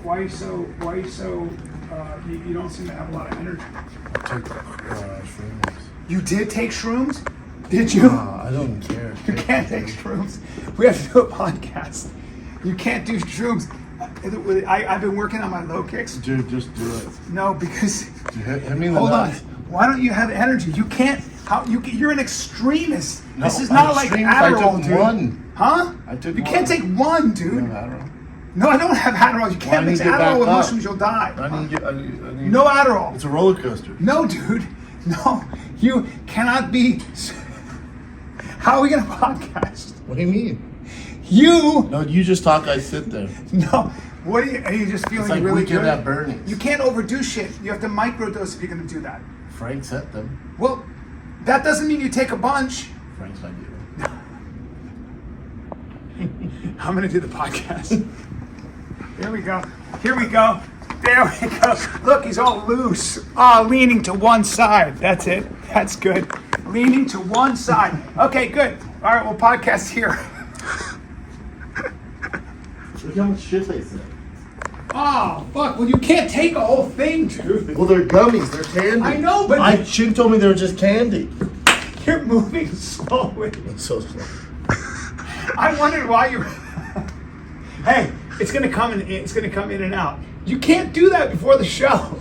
you don't seem to have a lot of energy. I took shrooms. You did take shrooms? Did you? I don't care. You can't take shrooms. We have to do a podcast. You can't do shrooms. I've been working on my low kicks. Dude, just do it. No, because... Hit me in the hold on. nuts. Why don't you have energy? You can't... You're an extremist. No, this is not like Adderall, I took dude. one. Huh? I took You one. can't take one, dude. You have Adderall? No, I don't have Adderall. You can't mix Adderall with mushrooms, you'll die. I need No Adderall. It's a roller coaster. No, dude. No. You cannot be... How are we going to podcast? What do you mean? You... No, you just talk, I sit there. No. What are you just feeling It's like really Weekend good? at Bernie's. You can't overdo shit. You have to microdose if you're going to do that. Frank set them. Well, that doesn't mean you take a bunch. Frank's not good. I'm going to do the podcast. Here we go. Here we go. There we go. Look, he's all loose. Leaning to one side. That's it. That's good. Leaning to one side. Okay, good. All right, we'll podcast here. Look how much shit they said. Oh, fuck. Well, you can't take a whole thing, dude. Well, they're gummies. They're candy. I know, but... She told me they were just candy. You're moving slowly. It's so slow. I wondered why you... Hey, it's gonna come in. It's gonna come in and out. You can't do that before the show.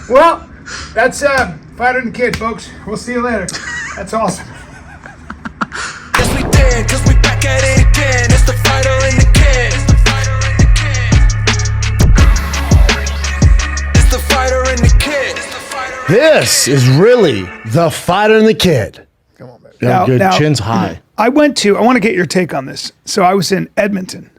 Well, that's Fighter and the Kid, folks. We'll see you later. That's awesome. Yes, we did, 'cause we back at it again. It's the Fighter and the Kid. It's the Fighter and the Kid. This is really the Fighter and the Kid. Come on, baby. Yeah, good. Chin's high. I want to get your take on this. So I was in Edmonton.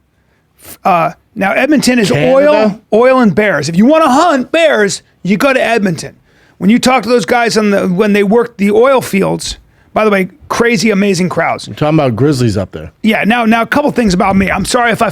Now Edmonton is Canada? oil and bears. If you want to hunt bears, you go to Edmonton. When you talk to those guys when they work the oil fields, by the way, crazy, amazing crowds. You're talking about grizzlies up there. Yeah. Now a couple things about me. I'm sorry if I'm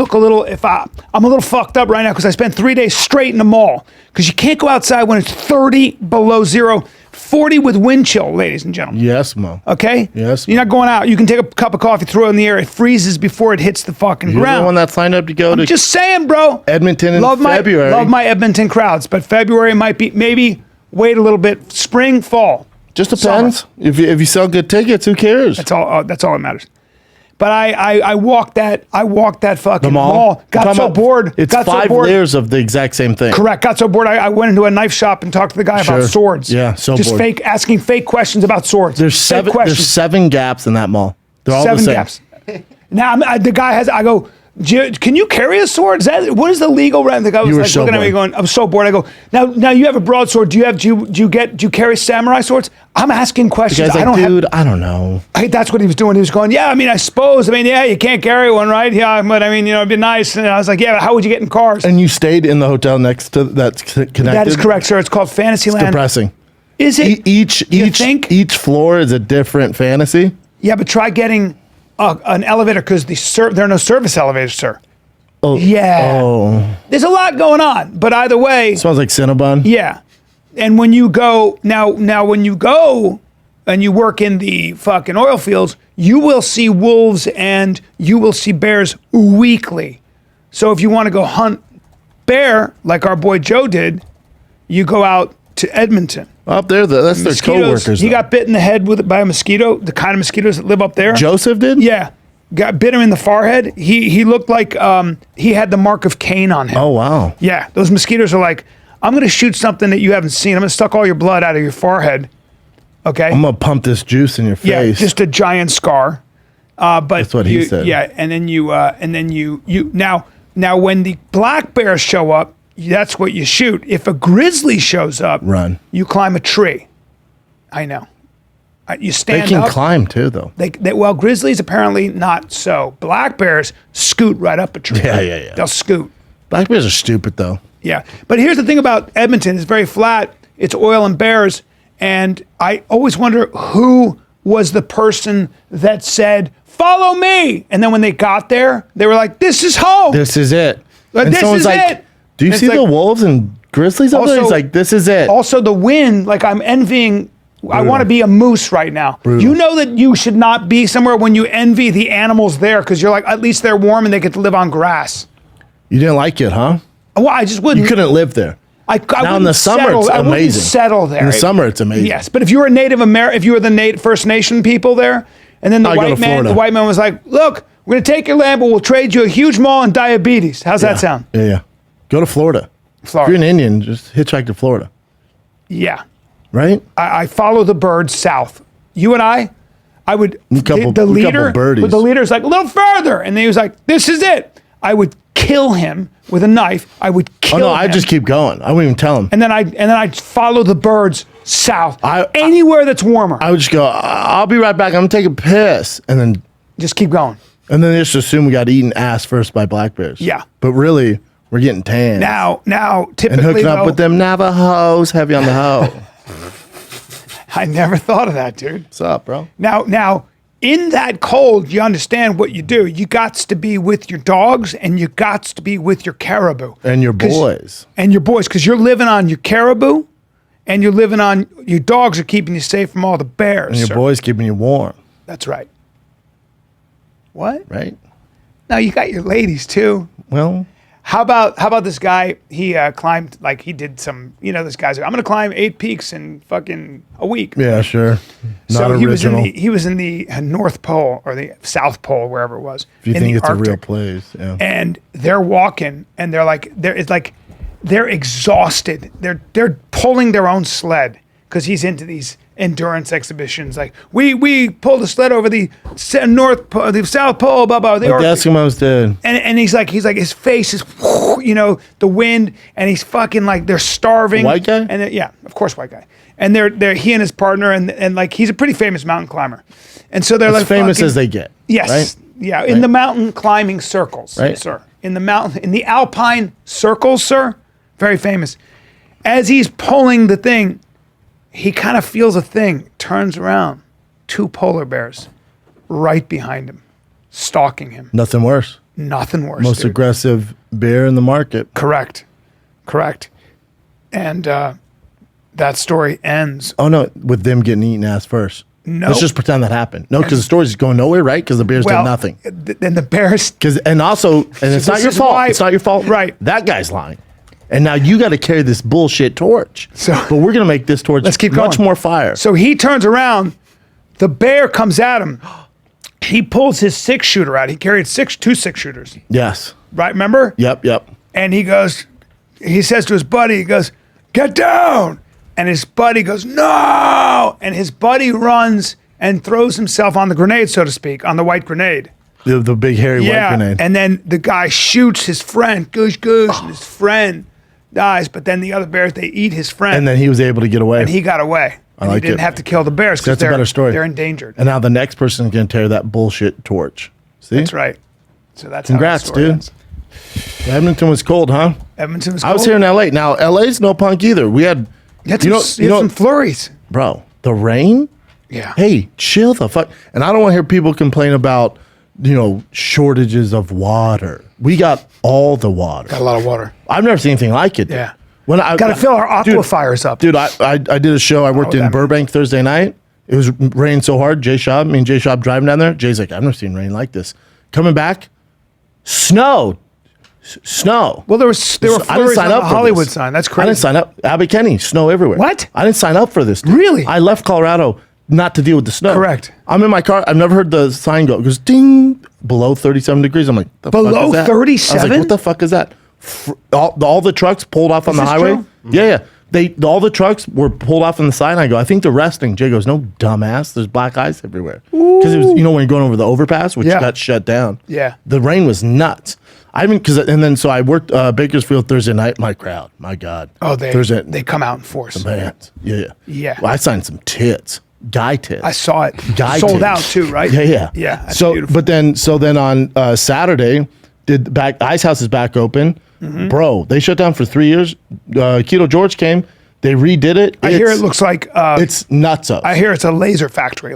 a little fucked up right now because I spent 3 days straight in the mall because you can't go outside when it's 30 below zero. 40 with wind chill, ladies and gentlemen. Yes, Mo. Okay? Yes. You're not going out. You can take a cup of coffee, throw it in the air. It freezes before it hits the fucking You're ground. the one that signed up to go to Just saying, bro. Edmonton in February. Love my Edmonton crowds, but February might be, maybe wait a little bit. Spring, fall. Just depends. Summer. If you sell good tickets, who cares? That's all that matters. But I walked that fucking The mall. Got so bored. It's got 5 so bored. layers of the exact same thing. Correct. Got so bored. I went into a knife shop and talked to the guy about Sure. swords. Yeah, so just bored. asking fake questions about swords. There's Fake questions. There's 7 gaps in that mall. They're all 7 the same. gaps. Now the guy has. I go. Can you carry a sword? What is the legal rank? The guy was You were like so looking at me bored. going, I'm so bored. I go, now you have a broadsword. Do you carry samurai swords? I'm asking The questions. guy's like, dude, I don't know. That's what he was doing. He was going, yeah, I suppose. Yeah, you can't carry one, right? Yeah, but it'd be nice. And I was like, yeah, but how would you get in cars? And you stayed in the hotel next to that's connected? That is correct, sir. It's called Fantasyland. Depressing. Is it? Each floor is a different fantasy. Yeah, but try getting an elevator because there are no service elevators, sir. Oh, Yeah. Oh, There's a lot going on, but either way. smells like Cinnabon. Yeah. And when you go now when you go and you work in the fucking oil fields, you will see wolves and you will see bears weekly. So if you want to go hunt bear like our boy Joe did, you go out to Edmonton. Up there, that's their coworkers. He though. got bit in the head by a mosquito, the kind of mosquitoes that live up there. Joseph did? Yeah. Bit him in the forehead. He looked like he had the mark of Cain on him. Oh, wow. Yeah, those mosquitoes are like, I'm going to shoot something that you haven't seen. I'm going to suck all your blood out of your forehead. Okay? I'm going to pump this juice in your face. Yeah, just a giant scar. But That's what he said. Yeah, and then you now when the black bears show up, that's what you shoot. If a grizzly shows up, Run. You climb a tree. I know. You They stand can up. climb too, though. Well, grizzlies apparently not so. Black bears scoot right up a tree. Yeah. They'll scoot. Black bears are stupid, though. Yeah. But here's the thing about Edmonton. It's very flat. It's oil and bears. And I always wonder who was the person that said, follow me. And then when they got there, they were like, this is home. This is it. Like, And this someone's is like, it. do you And see it's the like- wolves and grizzlies up there? He's like, this is it. Also, the wind, like I'm envying I want to be a moose right now. Brutal. You know that you should not be somewhere when you envy the animals there because you're like, at least they're warm and they get to live on grass. You didn't like it, huh? Well, I just wouldn't. You couldn't live there. I Now in the summer, it's I wouldn't amazing. settle there. In the summer, it's amazing. Yes, but if you were if you were the First Nation people there, and then I'd go to Florida. the white man was like, look, we're going to take your land, but we'll trade you a huge mall and diabetes. How's that sound? Yeah. Go to Florida. Florida. If you're an Indian, just hitchhike to Florida. Yeah. Right? I follow the birds south. You and I would, the leader's like, a little further. And then he was like, this is it. I would kill him with a knife. I would kill him. I'd just keep going. I wouldn't even tell him. And then I'd follow the birds south. Anywhere that's warmer. I would just go, I'll be right back. I'm going to take a piss. And then just keep going. And then just assume we got eaten ass first by black bears. Yeah. But really, we're getting tan. Now, typically, and hooking up with them Navajos, heavy on the hoe. I never thought of that, dude. What's up, bro? Now, in that cold, you understand what you do. You got to be with your dogs, and you got to be with your caribou. And your boys. Because you're living on your caribou, and you're living on your dogs are keeping you safe from all the bears. And your boys keeping you warm. That's right. What? Right? Now you got your ladies too. Well, how about this guy? He climbed he did some. This guy's like, I'm gonna climb 8 peaks in fucking a week. Yeah, sure. Not original. He was in the North Pole or the South Pole, wherever it was. If you think it's Arctic. a real place, yeah. And they're walking, and they're exhausted. They're pulling their own sled because he's into these endurance exhibitions. Like we pulled a sled over the North Pole, the South Pole, blah blah. The Eskimos did. And he's like his face is, the wind, and he's fucking like they're starving. White guy? And yeah, of course, white guy. And they're he and his partner, and like he's a pretty famous mountain climber, and so they're As like famous fucking, as they get. Yes, right? yeah, in the mountain climbing circles, right, sir. In the alpine circles, sir. Very famous. As he's pulling the thing, he kind of feels a thing, turns around, 2 polar bears right behind him, stalking him. Nothing worse. Nothing worse. Most aggressive bear in the market. Correct. And that story ends. Oh, no, with them getting eaten ass first. No. Let's just pretend that happened. No, because the story's going nowhere, right? Because the bears did nothing. Then the bears. And it's not your fault. It's not your fault. Right. That guy's lying. And now you got to carry this bullshit torch. But we're going to make this torch let's keep much going. more fire. So he turns around. The bear comes at him. He pulls his 6-shooter out. He carried 2 6-shooters. Yes. Right, remember? Yep. And he says to his buddy, he goes, get down. And his buddy goes, no. And his buddy runs and throws himself on the grenade, so to speak, on the white grenade. The big hairy white grenade. And then the guy shoots his friend, goosh, and his friend dies. But then the other bears, they eat his friend. And then he was able to get away. And he got away. I like he didn't have to kill the bears because That's a better story. They're endangered. And now the next person can tear that bullshit torch. See? That's right. So that's Congrats, how that story dude. ends. Edmonton was cold, huh? Edmonton was cold. I was here in LA. Now LA's no punk either. We had some flurries. Bro, the rain? Yeah. Hey, chill the fuck. And I don't want to hear people complain about, shortages of water. We got all the water. Got a lot of water. I've never seen anything like it. Yeah. When I got to fill our aquifers up. Dude, I did a show. I worked in Burbank Thursday night. It was raining so hard. Jay Schaub driving down there. Jay's like, I've never seen rain like this. Coming back, snow. Well, there were flurries on the Hollywood sign. That's crazy. I didn't sign up. Abbott Kinney, snow everywhere. What? I didn't sign up for this. Dude. Really? I left Colorado not to deal with the snow. Correct. I'm in my car. I've never heard the sign go. It goes ding, below 37 degrees. I'm like, the fuck is below that? 37? I was like, what the fuck is that? All the trucks pulled off on the highway. True? Yeah. All the trucks were pulled off on the side. And I go, I think they're resting. Jay goes, no, dumbass. There's black ice everywhere. Because it was, when you're going over the overpass, which got shut down. Yeah. The rain was nuts. So I worked Bakersfield Thursday night. My crowd, my God. Oh, Thursday, they come out in force. Bands. Yeah. Well, I signed some tits. Guy tits. I saw it. Guy sold tits. out too, right? Yeah. That's so, beautiful. So then on Saturday, Ice House is back open. Mm-hmm. Bro, they shut down for 3 years. Keto George came. They redid it. I hear it looks like it's nuts up. I hear it's a laser factory,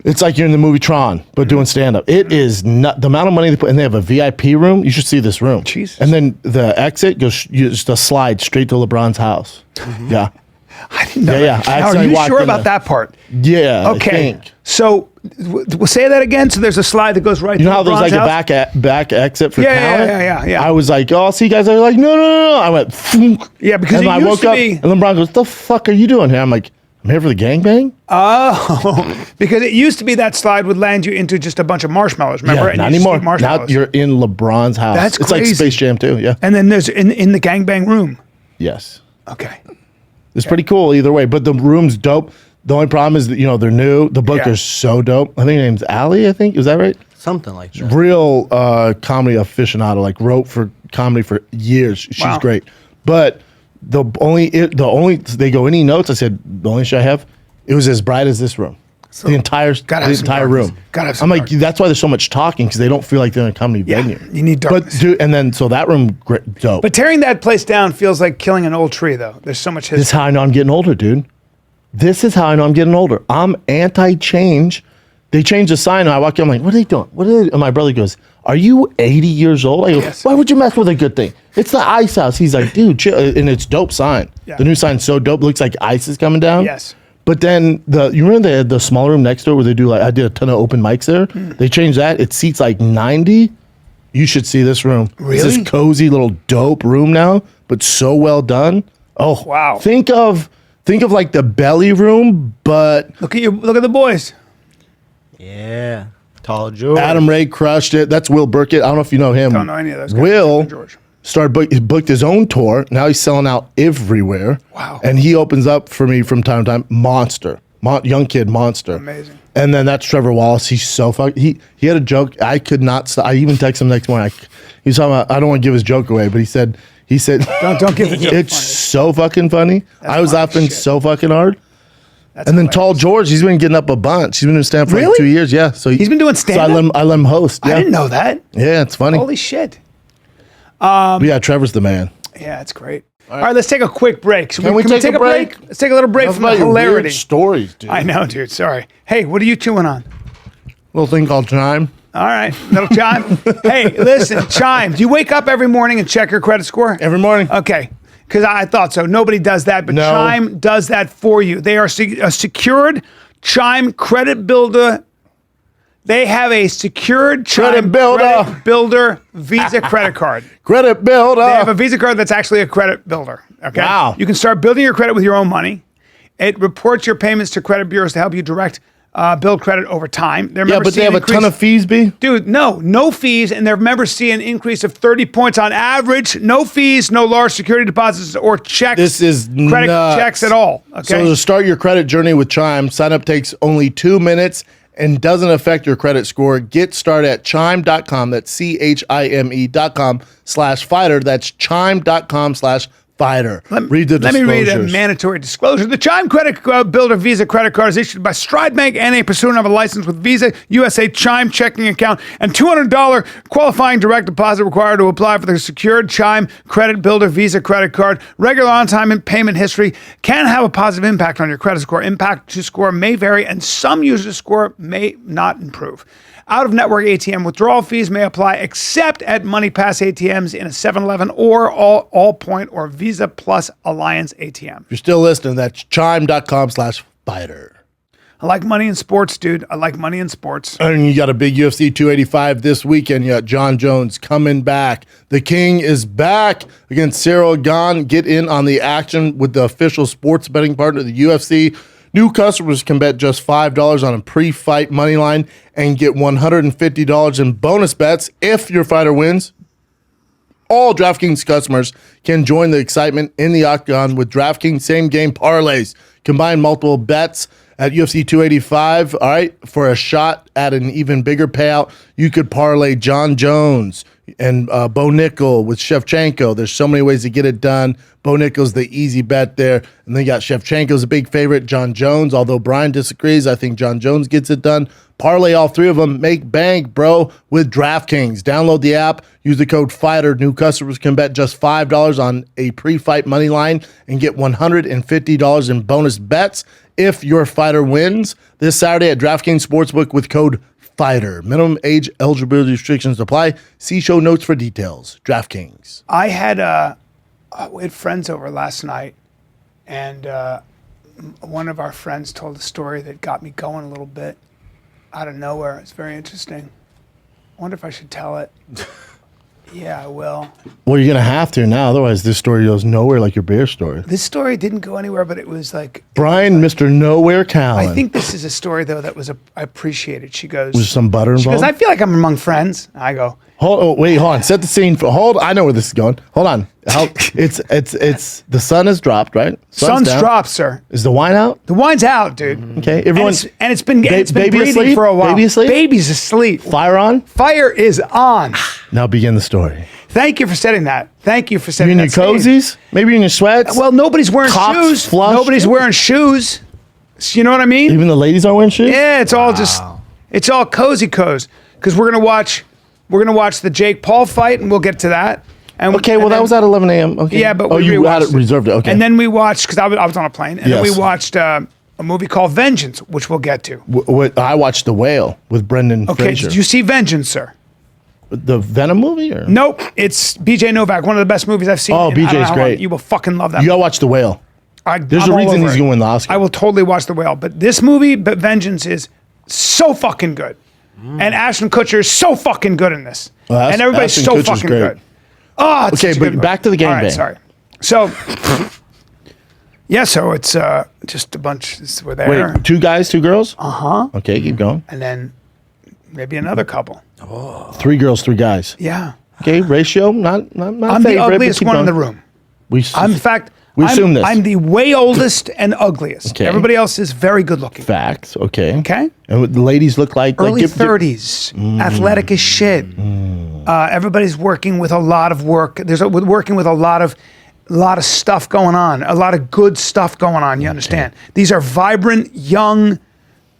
It's like you're in the movie Tron, but doing stand up. It is the amount of money they put, and they have a VIP room. You should see this room. Jesus. And then the exit goes just a slide straight to LeBron's house. Mm-hmm. Yeah. I didn't know Yeah, that. yeah. I Now, are accidentally you walked sure in about there. that part? Yeah, I Okay. accidentally Are you walked sure in about there. that part? Yeah, Okay. I think. Yeah, I Okay. think. So we'll say that again. So there's a slide that goes right You to know how there's LeBron's like a house? back exit for Yeah, talent? yeah. I was like, oh, I'll see you guys. They're like, no. I went, Foonk. Yeah, because and it I used woke to up be- and LeBron goes, the fuck are you doing here? I'm like, I'm here for the gangbang? Oh, because it used to be that slide would land you into just a bunch of marshmallows. Remember? Yeah, And not you just anymore. eat Now marshmallows. you're in LeBron's house. That's It's like crazy. Space Jam too, yeah. And then there's in the gangbang room. Yes. Okay. It's pretty cool either way, but the room's dope. The only problem is that, they're new. The book Yeah. is so dope. I think her name's Allie, I think. Is that right? Something like that. Real comedy aficionado, like wrote for comedy for years. She's Wow. great. But the only they go, any notes? I said, the only shit I have, it was as bright as this room. The entire gotta have some darkness. room. Gotta have some I'm like, darkness. that's why there's so much talking, because they don't feel like they're in a comedy Yeah, venue. you need darkness. But dude, and then so that room, great, dope. But tearing that place down feels like killing an old tree, though. There's so much This is history. how I know I'm getting older, dude. This is how I know I'm getting older. I'm anti-change. They changed the sign, and I walk in, I'm like, what are they doing? What are they? And my brother goes, are you 80 years old? I go, Yes. why would you mess with a good thing? It's the ice house. He's like, dude, chill. And it's dope sign. Yeah. The new sign's so dope. Looks like ice is coming down. Yes. But then you remember the small room next door where they do I did a ton of open mics there. Hmm. They changed that. It seats like 90. You should see this room. It's Really? this cozy little dope room now, but so well done. Oh Wow. Think of like the belly room, but Look at the boys. Yeah. Tall George. Adam Ray crushed it. That's Will Burkett. I don't know if you know him. Don't know any of those guys. Will George. booked his own tour. Now he's selling out everywhere. Wow. And he opens up for me from time to time. Monster. Young kid, monster. Amazing. And then that's Trevor Wallace. He's so he had a joke. I could not stop. I even texted him next morning. He was talking about, I don't want to give his joke away, but he said Don't give the joke it's funny. so fucking funny. I was funny laughing shit. so fucking hard. That's And then hilarious. Tall George, he's been getting up a bunch. He's been doing stand for like Really? 2 years. Yeah. So He's been doing So stand-up? I let him host. Yeah. I didn't know that. Yeah, it's funny. Holy shit. But yeah, Trevor's the man. Yeah, that's great. All right, let's take a quick break. Can we take a break? Let's take a little break Enough from the about your weird hilarity. stories, dude. I know, dude. Sorry. Hey, what are you chewing on? Little thing called Chime. All right, little Chime. Hey, listen, Chime. Do you wake up every morning and check your credit score? Every morning. Okay, because I thought so. Nobody does that, but No. Chime does that for you. They are a secured Chime credit builder. They have a secured Chime Credit builder. credit builder Visa credit card. Credit builder. They have a Visa card that's actually a credit builder. Okay. Wow. You can start building your credit with your own money. It reports your payments to credit bureaus to help you direct build credit over time. Their yeah, members but see they an have a ton increase- of fees, B. Dude, no fees, and their members see an increase of 30 points on average. No fees, no large security deposits or checks. This is credit nuts. checks at all. Okay. So to start your credit journey with Chime, sign up takes only 2 minutes and doesn't affect your credit score. Get started at chime.com. That's chime.com/fighter. That's chime.com/fighter. Read the Let me read a disclosures. mandatory disclosure. The Chime Credit Builder Visa credit card is issued by Stride Bank and a pursuant of a license with Visa USA Chime checking account and $200 qualifying direct deposit required to apply for the secured Chime Credit Builder Visa credit card. Regular on-time and payment history can have a positive impact on your credit score. Impact to score may vary, and some users' score may not improve. Out-of-network ATM withdrawal fees may apply except at MoneyPass ATMs in a 7-Eleven or all point or Visa Plus Alliance ATM. If you're still listening, that's chime.com/fighter. I like money in sports, dude. I like money in sports. And you got a big UFC 285 this weekend. You got Jon Jones coming back. The King is back against Ciryl Gane. Get in on the action with the official sports betting partner of the UFC. New customers can bet just $5 on a pre-fight money line and get $150 in bonus bets if your fighter wins. All DraftKings customers can join the excitement in the octagon with DraftKings same-game parlays. Combine multiple bets at UFC 285, all right, for a shot at an even bigger payout. You could parlay Jon Jones and Bo Nickel with Shevchenko. There's so many ways to get it done. Bo Nickel's the easy bet there. And then you got Shevchenko's a big favorite. Jon Jones, although Bryan disagrees, I think Jon Jones gets it done. Parlay all three of them. Make bank, bro, with DraftKings. Download the app. Use the code FIGHTER. New customers can bet just $5 on a pre-fight money line and get $150 in bonus bets if your fighter wins this Saturday at DraftKings Sportsbook with code FIGHTER. Minimum age eligibility restrictions apply. See show notes for details. DraftKings. I had we had friends over last night, and one of our friends told a story that got me going a little bit out of nowhere. It's very interesting. I wonder if I should tell it. Yeah, I will. Well, you're gonna have to now, otherwise this story goes nowhere like your bear story. This story didn't go anywhere, but it was like Bryan, Mr. Nowhere Callen. I think this is a story though that was I appreciated. She goes, Was some butter she involved? goes, I feel like I'm among friends. I go, Hold on. Set the scene for. I know where this is going. Hold on. It's the sun has dropped, right? sun's down. dropped, sir. Is the wine out? The wine's out, dude. Okay, And everyone's it's been baby breathing asleep? for a while. Baby asleep? Baby's asleep. fire on. Fire is on. Now begin the story. Thank you for setting that. Thank you for You setting in your that stage. cozies? Maybe in your sweats? Well, nobody's wearing Cocks shoes. flushed? Nobody's wearing shoes. You know what I mean? Even the ladies aren't wearing shoes? Yeah, it's all it's all cozy coz. Because we're gonna watch the Jake Paul fight, and we'll get to that. And Okay, well, and that then- was at 11 a.m. Okay. Yeah, but oh, we you had it rewatched reserved it. Okay. And then we watched because I was on a plane, and then Yes. we watched a movie called Vengeance, which we'll get to. I watched The Whale with Brendan Okay, Fraser. did you see Vengeance, sir? The Venom movie? Or? Nope, it's BJ Novak, one of the best movies I've seen. Oh, in I don't know BJ's how long. great. You will fucking love that. You gotta watch The Whale. There's I'm a all reason over he's it. gonna win the Oscar. I will totally watch The Whale, but this movie, Vengeance, is so fucking good, and Ashton Kutcher is so fucking good in this, Well, and everybody's Ashton so Kutcher's fucking great. good. Oh, it's Okay, such a but good movie. back to the All right, gangbang. sorry. So, yeah, so it's just a bunch. We're there, Wait, 2 guys, 2 girls? Okay, keep going. and then maybe another couple. 3 girls, 3 guys. Yeah, Okay, ratio, not my I'm favorite. the but ugliest keep one in going. the room. We, In fact, we assume this. I'm the way oldest and ugliest. Okay. Everybody else is very good looking. Facts, okay. Okay. And what the ladies look like? Early give- 30s, athletic as shit. Everybody's working with a lot of work. We're working with a lot of stuff going on, a lot of good stuff going on. You understand? These are vibrant, young,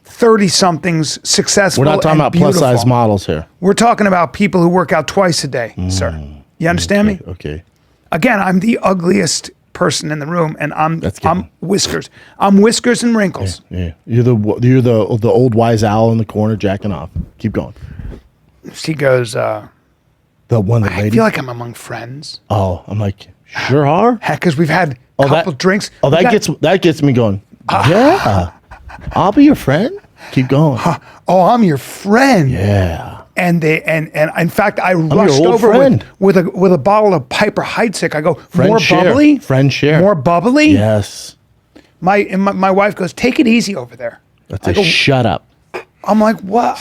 30-somethings, successful. We're not talking and about plus size beautiful. models here. We're talking about people who work out twice a day, sir. You understand me? Okay. Again, I'm the ugliest person in the room, and I'm given. whiskers. I'm whiskers and wrinkles. Yeah. You're the old wise owl in the corner jacking off. Keep going. She goes, The one that I ladies. feel like I'm among friends. Oh, I'm like, sure are. Heck, because we've had a couple drinks. Oh, We got- that gets me going. Yeah. I'll be your friend. Keep going. Oh, I'm your friend. Yeah. And in fact, I rushed old over friend. with a bottle of Piper Heidsieck. I go, more share. bubbly? Friend share. More bubbly? Yes. My wife goes, take it easy over there. That's I a go, shut up. I'm like, what?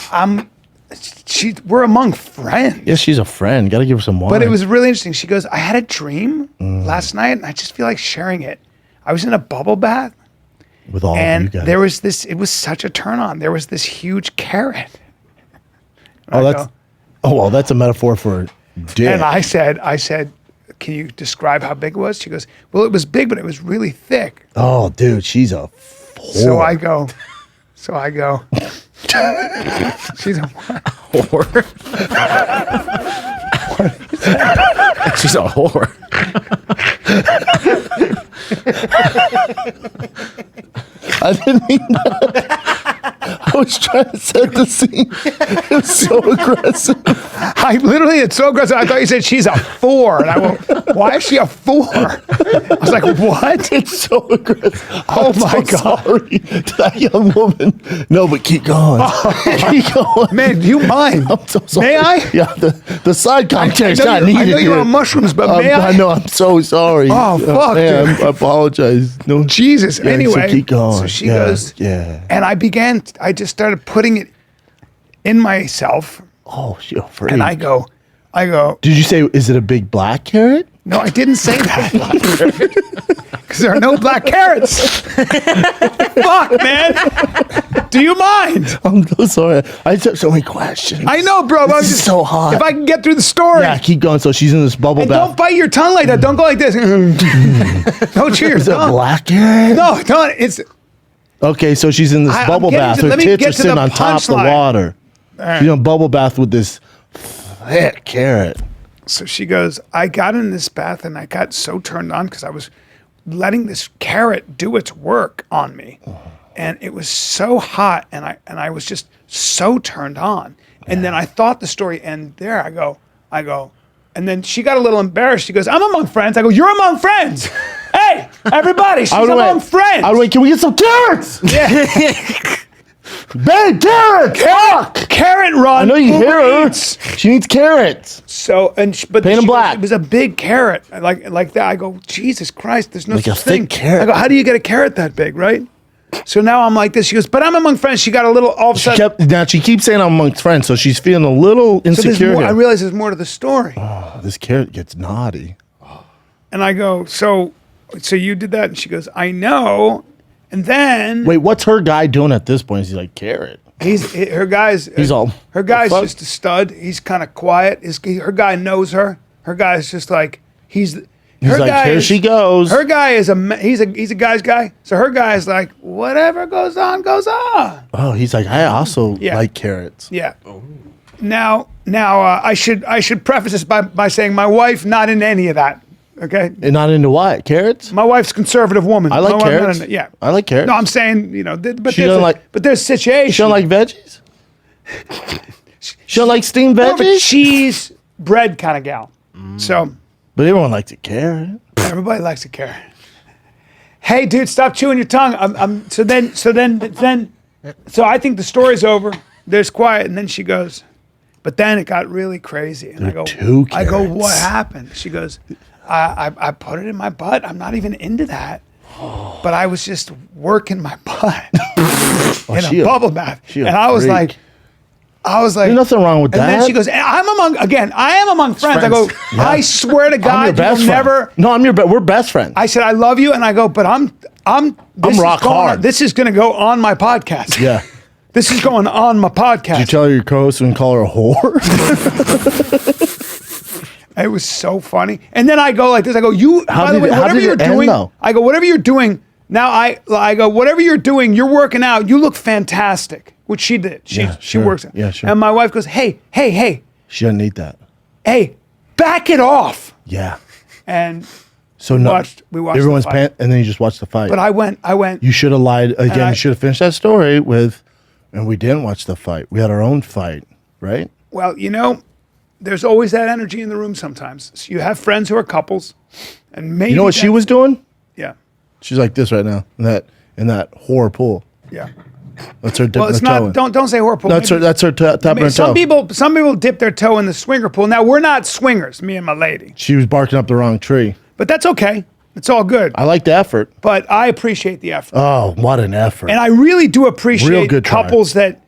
We're among friends. Yes, she's a friend. Got to give her some wine. But it was really interesting. She goes, I had a dream last night, and I just feel like sharing it. I was in a bubble bath, with all and of you guys. there was this. It was such a turn on. There was this huge carrot. Oh, that's a metaphor for dick. And I said, can you describe how big it was? She goes, well, it was big, but it was really thick. Oh, dude, she's a whore. So I go, she's a Whore. She's a whore. I didn't mean that. I was trying to set the scene. It was so aggressive. it's so aggressive. I thought you said she's a 4. And I went, why is she a 4? I was like, what? It's so aggressive. Oh I'm my so God. sorry to that young woman. No, but keep going. Keep going. Man, do you mind? I'm so sorry. May I? Yeah, the side commentary is I not know needed you're here. on mushrooms, but may I? I know. I'm so sorry. Oh, fuck, man, dude. I apologize. No, Jesus. Yeah, Anyway, so keep going. so she Yeah, goes, yeah. and I just started putting it in myself, Oh, you're free. and I go, Did you say, is it a big black carrot? no, I didn't say that. Because there are no black carrots. Fuck, man. Do you mind? I'm so sorry. I just have so many questions. I know, bro. But I'm This is just so hot. If I can get through the story. Yeah, keep going. So she's in this bubble And bath. don't bite your tongue like that. Don't go like this. Don't chew your Is it tongue. black carrot? No, don't. It's Okay, so she's in this I'm bubble getting bath. to- Her let me tits get are to sitting the on top of the punchline. water. She's in a bubble bath with this thick carrot. So she goes, I got in this bath and I got so turned on because I was letting this carrot do its work on me. And it was so hot and I was just so turned on. And then I thought the story ended there. I go, and then she got a little embarrassed. She goes, I'm among friends. I go, you're among friends. Hey, Everybody, she's I would among wait. friends. I would wait. Can we get some carrots? Yeah. Babe, carrots. Fuck. Carrot run. I know you Uber hear her. Eats. She needs carrots. So but Paint 'em she black. it was a big carrot, like that. I go, Jesus Christ, there's no Like a such thing. thick carrot. I go, how do you get a carrot that big, right? So now I'm like this. She goes, but I'm among friends. She got a little all of a sudden. She keeps saying I'm amongst friends, so she's feeling a little So there's insecure. more, I here. realize there's more to the story. This carrot gets naughty. And I go, so you did that? And she goes, I know. And then Wait, what's her guy doing at this point? Is he like carrot? her guy's The guy's fuck? just a stud. He's kind of quiet. Her guy knows her. Her guy's just like He's like, here she goes. Her guy is he's a guy's guy. So her guy is like, whatever goes on, goes on. Oh, he's like, I also Yeah. like carrots. Yeah. Now, I should preface this by saying my wife not into any of that. Okay. And not into what? Carrots? My wife's a conservative woman. I like My wife not carrots. into- yeah. I like carrots. No, I'm saying but She there's doesn't like- but there's situations. She don't like veggies? She don't like steamed More of a veggies? cheese bread kind of gal. So But everyone likes a carrot. everybody likes a carrot. Hey, dude, stop chewing your tongue. So I think the story's over. There's quiet, and then she goes, but then it got really crazy. And There are two I go, carrots. what happened? She goes, I put it in my butt. I'm not even into that. But I was just working my butt in she a a- bubble bath. she a And I was freak. like, There's nothing wrong with and that. then she goes, I am among friends. I go, Friends. I swear to I'm your God, best you'll friend. never. No, we're best friends. I said, I love you. And I go, but this is rock going hard. on- This is going to go on my podcast. Yeah. This is going on my podcast. Did you tell your co-host and call her a whore? It was so funny. And then I go like this. I go, by the way, how whatever did you're it end, doing, though? I go, whatever you're doing, now I go, whatever you're doing, you're working out, you look fantastic, which she did. She sure. works out. Yeah, sure. And my wife goes, hey, She doesn't need that. back it off. Yeah. And So we no, watched everyone's the fight. and then you just watched the fight. But I went, You should have lied again. I- You should have finished that story with, and we didn't watch the fight. We had our own fight, right? well, there's always that energy in the room sometimes. So you have friends who are couples, and maybe You know what she that- was doing? Yeah, She's like this right now in that whore pool. yeah. That's her dipping Well, it's her toe in. not. Don't say horrible. That's her. That's her tapping her Some toe. people dip their toe in the swinger pool. Now we're not swingers, me and my lady, She was barking up the wrong tree. but that's okay. It's all good. I like the effort. But I appreciate the effort, Oh, what an effort! and I really do appreciate good try. couples that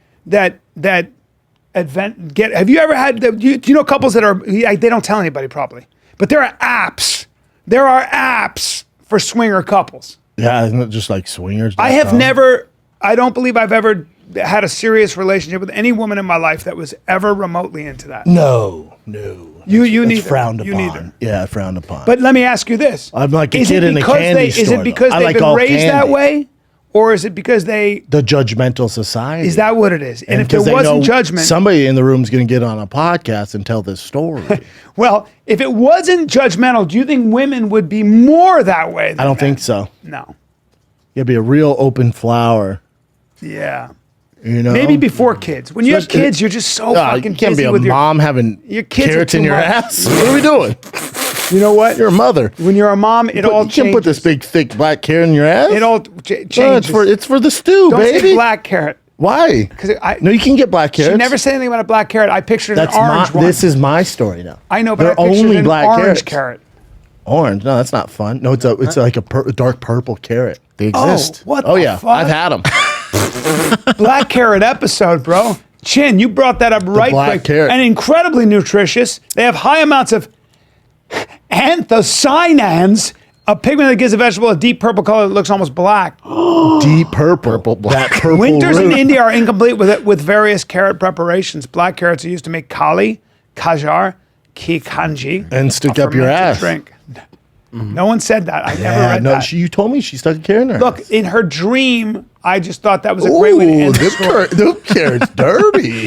get. Have you ever had? Do you know couples that are? They don't tell anybody probably, but there are apps. There are apps for swinger couples. Yeah, isn't it just like swingers? I have never. I don't believe I've ever had a serious relationship with any woman in my life that was ever remotely into that. No. You That's neither. frowned You upon. neither. Yeah, frowned upon. But let me ask you this: I'm like a Is it kid in a because candy Is store, it because though. I they've like been all raised that candy. way, or is it because they? the judgmental society. Is that what it is? And if there 'cause they wasn't know judgment, somebody in the room is going to get on a podcast and tell this story. well, if it wasn't judgmental, do you think women would be more that way? Than I don't men? think so. No. You'd be a real open flower. Yeah. You know, Maybe before kids. When you have Especially- kids, you're just so fucking you can't busy be a with mom having your kids are carrots too in your much. ass. What are we doing? You know what? You're a mother. When you're a mom, it all You can't put this changes. big, thick black carrot in your ass. It all No, changes. it's for the stew, Don't baby. say black carrot. Why? 'Cause No, you can get black carrots. She never said anything about a black carrot. I pictured That's an orange one. This is my story now. I know, but They're I pictured only an black orange carrots. carrot. Orange? No, that's not fun. No, it's like a dark purple carrot. They exist. what Oh the yeah, fuck? I've had them. Black carrot episode, bro. Chin, you brought that up right black quick. carrot. And incredibly nutritious. They have high amounts of anthocyanins, a pigment that gives a vegetable a deep purple color that looks almost black. Deep purple. That purple. Winters in root. India are incomplete with various carrot preparations. Black carrots are used to make kali, kajar, ki kanji, And stick a up your fermented ass. Drink. No one said that. I never Yeah, read no, that. you told me she stuck a carrot in her Look, ass. in her dream, I just thought that was a great way to Ooh, end the story. them carrots dirty.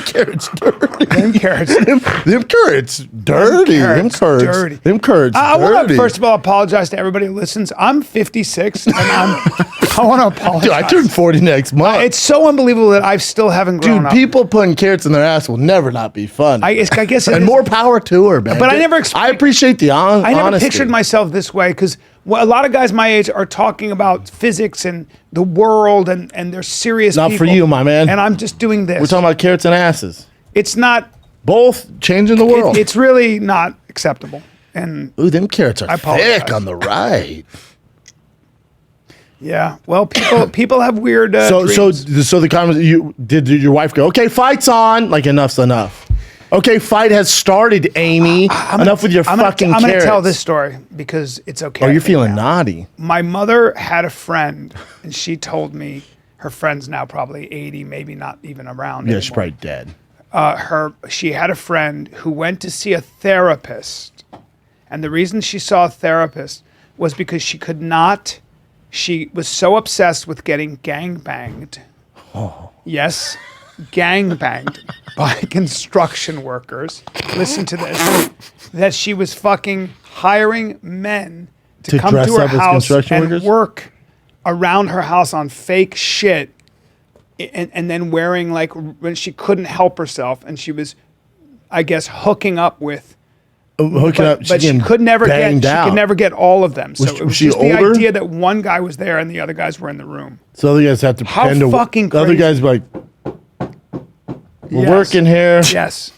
Carrots dirty. Them carrots. Them carrots dirty. Them carrots dirty. Them carrots I want to dirty. first of all apologize to everybody who listens. I'm 56, and I want to apologize. Dude, I turn 40 next month. It's so unbelievable that I still haven't grown Dude, up. people putting carrots in their ass will never not be fun. I guess it and is. more power to her, man. But I never I appreciate the honesty. I never pictured myself this way because a lot of guys my age are talking about physics and the world and they're serious Not for people. you, my man. And I'm just doing this. We're talking about carrots and asses. It's not. Both changing the world. It's really not acceptable. And Ooh, them carrots are apologize. thick on the right. yeah, well, people have weird. So dreams. the conversation. Did your wife go? Okay, fight's on. Like enough's enough. Okay, fight has started, Amy. Enough with your fucking I'm carrots. going to tell this story because it's okay. Oh, I you're think feeling now. naughty. My mother had a friend, and she told me her friend's now probably 80, maybe not even around. Yeah, she's anymore. probably dead. She had a friend who went to see a therapist, and the reason she saw a therapist was because she was so obsessed with getting gangbanged. Oh. Yes, gangbanged by construction workers. Listen to this. That she was fucking hiring men to come dress to her up as house construction and workers? work around her house on fake shit. And then wearing like when she couldn't help herself, and she was, I guess, hooking up with. Hooking up, But she could never get all of them. So Was it was she just older? the idea that one guy was there and the other guys were in the room. So the other guys have to How pretend to. fucking The other crazy. guys be like, we're Yes. working here. Yes.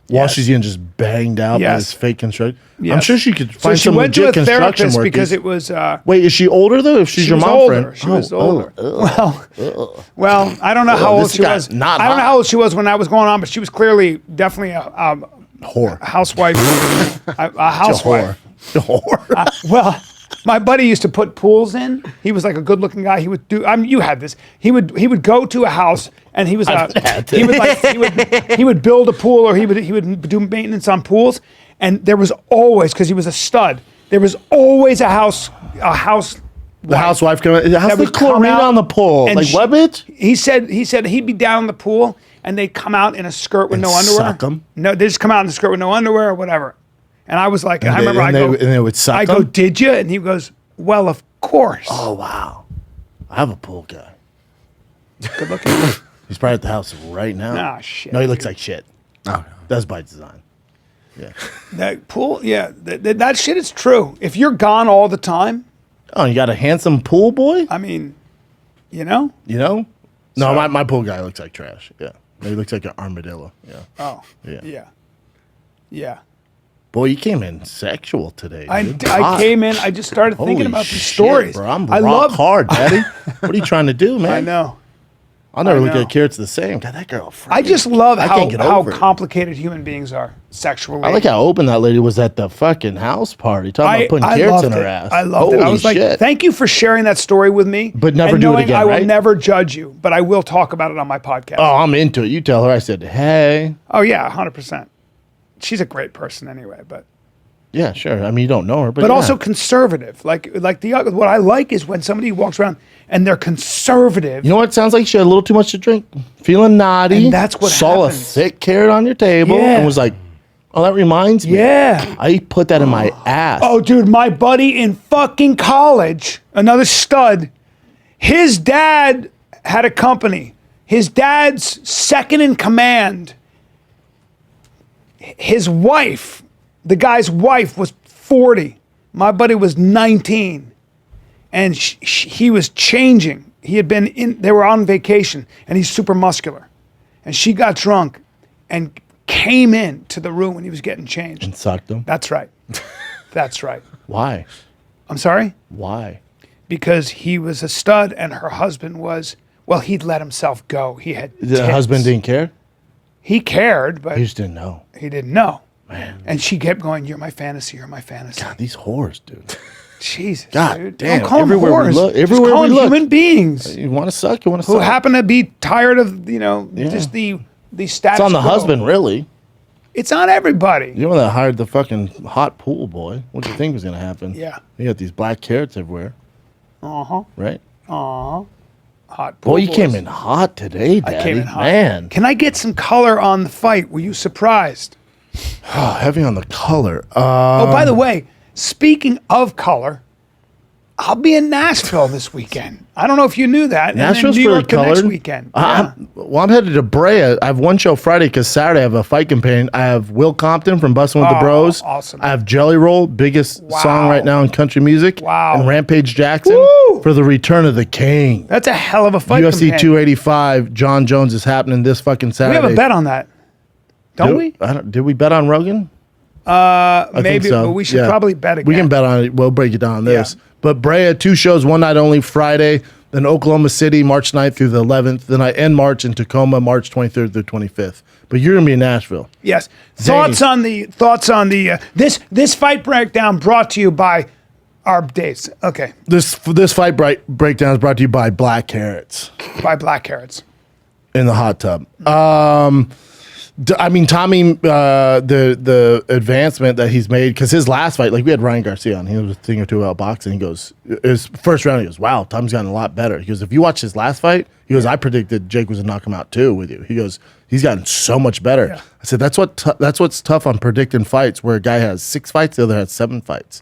While Yes. she's getting just banged out by Yes. this fake construction. I'm Yes. sure she could So find she some went to a legit construction therapist workers. because it was. Wait, is she older though? If she's She your was mom older. friend, She was older. Well, I don't know how Oh, old this she got was. not I don't know hot. how old she was when that was going on, but she was clearly definitely a whore. housewife. a housewife. Whore. Well, my buddy used to put pools in. He was like a good-looking guy. He would do. I mean, you had this. He would go to a house and he was he would build a pool or he would do maintenance on pools. And there was always, because he was a stud, there was always a house. The housewife coming. How's that the would come chlorine out on the pole? and Like she- what, bitch? He said he'd be down in the pool and they'd come out in a skirt with And no underwear. suck 'em? No, they just come out in a skirt with no underwear or whatever. And I was like, and I they- remember and they would suck I go, 'em? did you? And he goes, well, of course. Oh wow, I have a pool guy. Good looking. He's probably at the house right now. Nah, shit, No, he looks dude. like shit. Oh, That's by design. Yeah. That pool, yeah, that shit is true. If you're gone all the time, Oh, you got a handsome pool boy? I mean, you know? You know? No, So- my pool guy looks like trash. Yeah. He looks like an armadillo. Yeah. Oh, Yeah. yeah. Boy, you came in sexual today. I Dude. I Hot. came in, I just started thinking Holy about these shit, stories. bro. I'm I rock love hard, daddy. What are you trying to do, man? I know. I'll never I look know. at carrots the same. God, that girl. I just love I how can't get how over it. complicated human beings are sexually. I like how open that lady was at the fucking house party, talking about putting carrots loved in her it. ass. I loved it. I Holy was like, shit. thank you for sharing that story with me. But never and do it knowing again, I will right? never judge you, but I will talk about it on my podcast. Oh, I'm into it. You tell her. I said, hey. Oh yeah, 100%. She's a great person anyway, but Yeah, sure. I mean, you don't know her, but yeah. also conservative. Like what I like is when somebody walks around and they're conservative. You know what? Sounds like she had a little too much to drink. Feeling naughty. And that's what saw happens. a thick carrot on your table Yeah. and was like, oh, that reminds me. Yeah. I put that in my ass. Oh, dude, my buddy in fucking college, another stud, his dad had a company. His dad's second in command. His wife, the guy's wife, was 40. My buddy was 19. And he was changing. He had been in, they were on vacation, and he's super muscular. And she got drunk and came in to the room when he was getting changed. And sucked them. That's right. That's right. Why? I'm sorry? Why? Because he was a stud and her husband was, well, he'd let himself go. He had The tits. husband didn't care? He cared, but He just didn't know. he didn't know. Man. And she kept going, you're my fantasy, you're my fantasy. God, these whores, dude. Jesus, God dude. damn, Don't call them everywhere we whores. look- Just everywhere call we them look. human beings You want to suck? You want to who suck? happen to be tired of, just the status It's on the quo. husband, really. It's on everybody. You know that hired the fucking hot pool boy. What do you think was going to happen? Yeah. You got these black carrots everywhere, Uh-huh. right? hot. Boy, Pool you came boys. in hot today, Daddy. I came in hot. Man. Can I get some color on the fight? Were you surprised? Oh, heavy on the color. Oh, by the way, speaking of color, I'll be in Nashville this weekend. I don't know if you knew that. Nashville's and then New pretty York the colored. next weekend. Yeah. I'm headed to Brea. I have one show Friday because Saturday I have a fight companion. I have Will Compton from Bustin' with the Bros. Awesome. I have Jelly Roll, biggest song right now in country music. Wow. And Rampage Jackson Woo! for the return of the King. That's a hell of a fight. UFC companion. 285. Jon Jones is happening this fucking We Saturday. have a bet on that, don't we? Did we bet on Rogan? Maybe, so. but we should Yeah. probably bet again. We can bet on it. We'll break it down on this. Yeah. But Brea, 2 shows, one night only, Friday. Then Oklahoma City, March 9th through the 11th. Then I end March in Tacoma, March 23rd through 25th. But you're going to be in Nashville. Yes. Thoughts on the this fight breakdown brought to you by our days. Okay, This fight breakdown is brought to you by Black Carrots by Black Carrots. in the hot tub. I mean, Tommy, the advancement that he's made, because his last fight, like we had Ryan Garcia on, he was a thing or two about boxing. He goes, his first round, he goes, wow, Tommy's gotten a lot better. He goes, if you watch his last fight, he goes, I predicted Jake was going to knock him out too with you. He goes, he's gotten so much better. Yeah. I said, that's what's tough on predicting fights, where a guy has 6 fights, the other has 7 fights.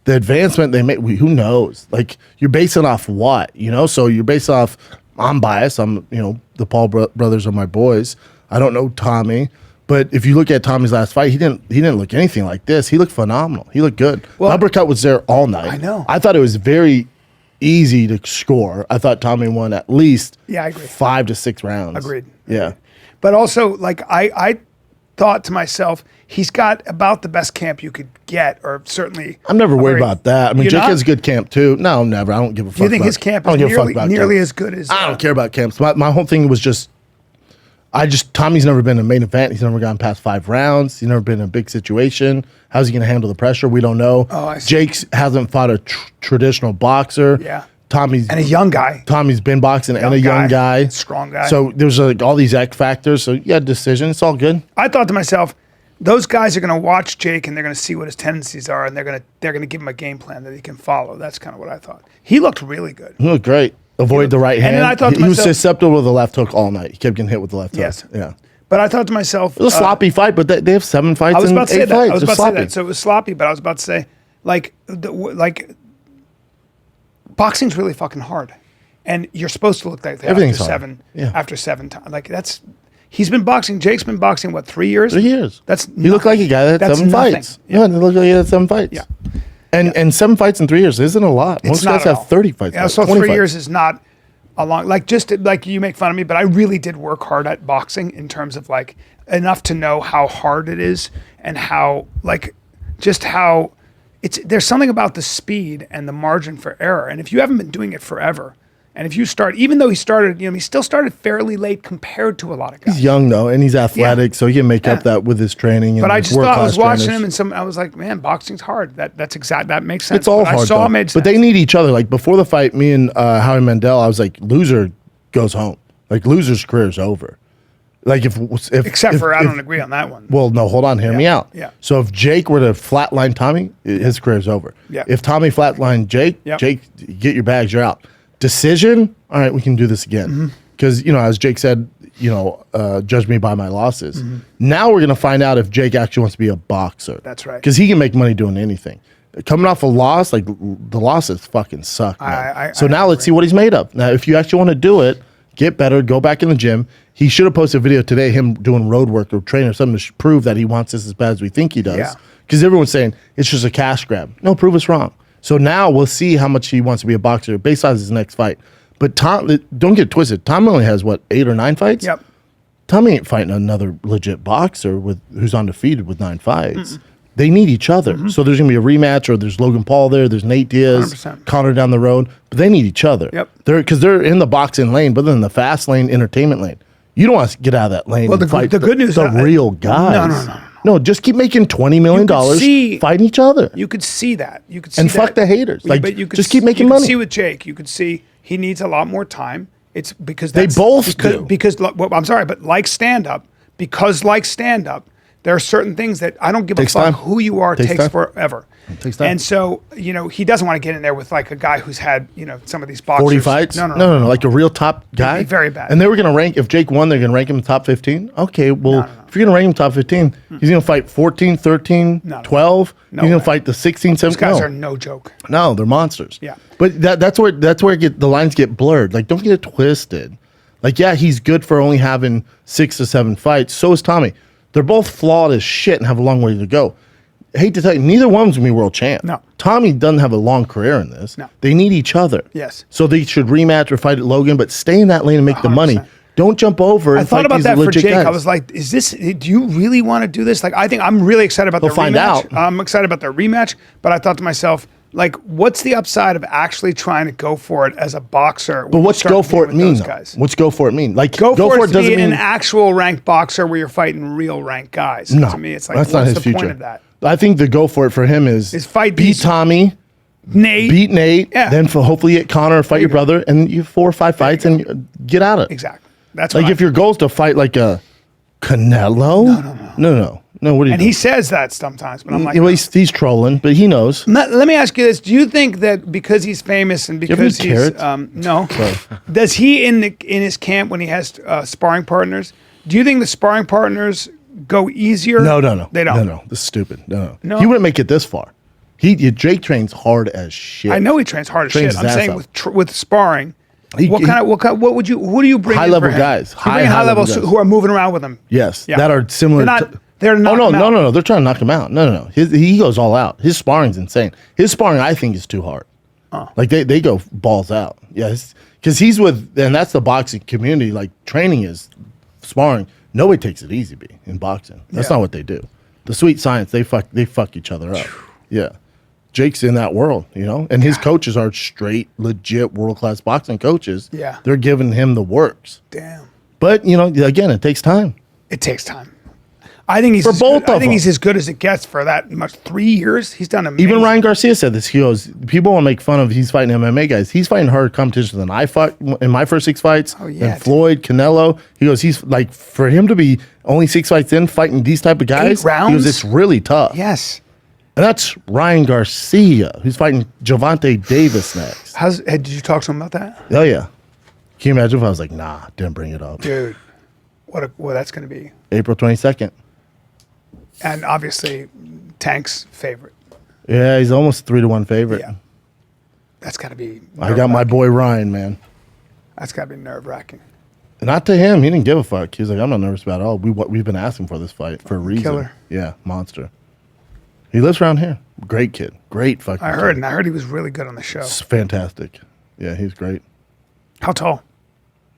The advancement they make, who knows? Like, you're basing off what, So you're based off, I'm biased. The Paul brothers are my boys. I don't know Tommy, but if you look at Tommy's last fight, he didn't look anything like this. He looked phenomenal. He looked good. Well, Uppercut was there all night. I know. I thought it was very easy to score. I thought Tommy won at least Yeah, I agree. 5 to 6 rounds. Agreed. Yeah. But also, like I thought to myself, he's got about the best camp you could get, or certainly. I'm never worried about that. I mean, You're Jake not? has a good camp too. No, never. I don't give a fuck. Do you think about, his camp I is don't give a fuck about nearly camp. as good as? I don't care about camps. My whole thing was just, Tommy's never been in a main event. He's never gone past 5 rounds. He's never been in a big situation. How's he going to handle the pressure? We don't know. Oh, I see. Jake hasn't fought a traditional boxer. Yeah. Tommy's And a young guy. Tommy's been boxing and a young guy. Strong guy. So there's all these X factors. So yeah, decision. It's all good. I thought to myself, those guys are going to watch Jake and they're going to see what his tendencies are, and they're going to give him a game plan that he can follow. That's kind of what I thought. He looked really good. He looked great. Avoid the right hand. then I thought to he was myself- susceptible to the left hook all night. He kept getting hit with the left Yes. hook. Yeah. But I thought to myself, It was a sloppy fight, but they have 7 fights I was and about to 8 say that. fights. I was It's about to say sloppy. that. So it was sloppy, but I was about to say, like boxing's really fucking hard, and you're supposed to look like that Everything's after hard. 7. Yeah. After 7 times, like that's. He's been boxing. Jake's been boxing what, 3 years? 3 years. That's He looked like a guy that had That's 7 nothing. fights. Yeah, he looked like he had 7 fights. Yeah. And 7 fights in 3 years isn't a lot. It's Most not guys at all. have 30 fights. Yeah, so 20 3 fights. years is not a long. Like like you make fun of me, but I really did work hard at boxing in terms of like enough to know how hard it is and how how it's. There's something about the speed and the margin for error, and if you haven't been doing it forever, and if you start, even though he started, he still started fairly late compared to a lot of guys. He's young though, and he's athletic, so he can make up Yeah. that with his training. And But I his just thought I was world-class watching trainers. him, and I was like, man, boxing's hard. That makes sense. It's all What hard. I saw though. made sense. But they need each other. Like before the fight, me and Howie Mandel, I was like, loser goes home. Like loser's career's over. Like if Except for I if- don't agree on that one. Well, no, hold on, hear me out. yeah. So if Jake were to flatline Tommy, his career's over. Yeah. If Tommy flatlined Jake, Yep. Jake, get your bags, you're out. Decision, all right, we can do this again. Mm-hmm. Because, as Jake said, judge me by my losses. Now we're going to find out if Jake actually wants to be a boxer. That's right. Because he can make money doing anything. Coming off a loss, like the losses fucking suck. Man. So now let's see what he's made of. Now, if you actually want to do it, get better, go back in the gym. He should have posted a video today, him doing road work or training or something to prove that he wants this as bad as we think he does. Yeah. Because everyone's saying it's just a cash grab. No, prove us wrong. So now we'll see how much he wants to be a boxer based on his next fight. But Tom, don't get twisted. Tom only has, 8 or 9 fights? Yep. Tommy ain't fighting another legit boxer who's undefeated with 9 fights. They need each other. So there's going to be a rematch, or there's Logan Paul there, there's Nate Diaz, 100%. Connor down the road. But they need each other. Yep. Because they're in the boxing lane, but then the fast lane, entertainment lane. You don't want to get out of that lane Well, and fight the good news- the real guys. No. No, just keep making $20 million fighting each other. You could see that. You could see And that. fuck the haters. Yeah, Like, but you could just keep making you could money. see with Jake. You could see he needs a lot more time. It's because They that's, both because, do. Because well, I'm sorry, but like stand up, There are certain things that I don't give Takes a fuck time. who you are. Takes Takes time. forever. Takes time. And so, he doesn't want to get in there with like a guy who's had, some of these boxers. 40 fights? No. Like a real top guy? be very bad. And they were going to rank, if Jake won, they're going to rank him top 15? Okay, well, if you're going to rank him top 15, he's going to fight 14, 13, No. 12. No he's going way. to fight the 16, 17. These guys no. are no joke. No, they're monsters. Yeah. But that's where the lines get blurred. Like, don't get it twisted. Like, yeah, he's good for only having 6 to 7 fights. So is Tommy. They're both flawed as shit and have a long way to go. I hate to tell you, neither one's gonna be world champ. No. Tommy doesn't have a long career in this. No. They need each other. Yes. So they should rematch or fight at Logan, but stay in that lane and make the money. 100%. Don't jump over. And I thought fight about these that for legit Jake. guys. I was like, do you really want to do this? Like, I think I'm really excited about We'll the find rematch. out. I'm excited about the rematch, but I thought to myself, like, what's the upside of actually trying to go for it as a boxer? But what's go for it mean? Though? What's go for it mean? Like, Go for it to doesn't be mean an actual ranked boxer where you're fighting real ranked guys. no. To me, it's like, that's not what's his the future. point of that? I think the go for it for him is fight beat decent. Tommy, Nate. beat Nate, Yeah. then hopefully get Connor, fight your brother, and you 4 or 5 fights and get out of it. Exactly. That's Like what if your goal is to fight like a Canelo, no. What do you? and he says that sometimes, but I'm like, well, he's trolling, but he knows. let me ask you this: do you think that because he's famous and have any because he's carrots? no, does he in his camp when he has sparring partners? Do you think the sparring partners go easier? No. They don't. No. This is stupid. No. No? He wouldn't make it this far. Jake trains hard as shit. I know he trains hard as Trains shit. I'm his ass saying off. with sparring. He- What do you bring? High in level for him? guys. You bring high level guys. who are moving around with him. Yes, Yeah. that are similar. They're not. Oh no. They're trying to knock him out. No. He goes all out. His sparring's insane. His sparring, I think, is too hard. Like they go balls out. Yes, because he's with, and that's the boxing community. Like training is sparring. Nobody takes it easy, B, in boxing. That's Yeah. not what they do. The sweet science, they fuck each other up. Yeah. Jake's in that world, and his coaches are straight, legit, world-class boxing coaches. Yeah. They're giving him the works. Damn. But, again, it takes time. It takes time. I think he's For both I of think them. he's as good as it gets for that much. 3 years, he's done amazing. Even Ryan Garcia said this. He goes, people want to make fun of he's fighting MMA guys. He's fighting harder competition than I fought in my first 6 fights. Oh, yeah, And Floyd, Canelo. He goes, he's like, for him to be only 6 fights in fighting these type of guys, 8 rounds? he goes, it's really tough. Yes. And that's Ryan Garcia, who's fighting Javante Davis next. Did you talk to him about that, Oh, yeah. Can you imagine if I was like, nah, didn't bring it up. dude? What that's going to be, April 22nd. and obviously, Tank's favorite. Yeah, he's almost 3-1 favorite. Yeah, that's got to be. I got my boy Ryan, man. That's got to be nerve wracking. Not to him. He didn't give a fuck. He was like, I'm not nervous about it at all. We've been asking for this fight for a reason. Killer. Yeah, monster. He lives around here. Great kid. Great fucking I heard, kid. and I heard he was really good on the show. It's fantastic. Yeah, he's great. How tall?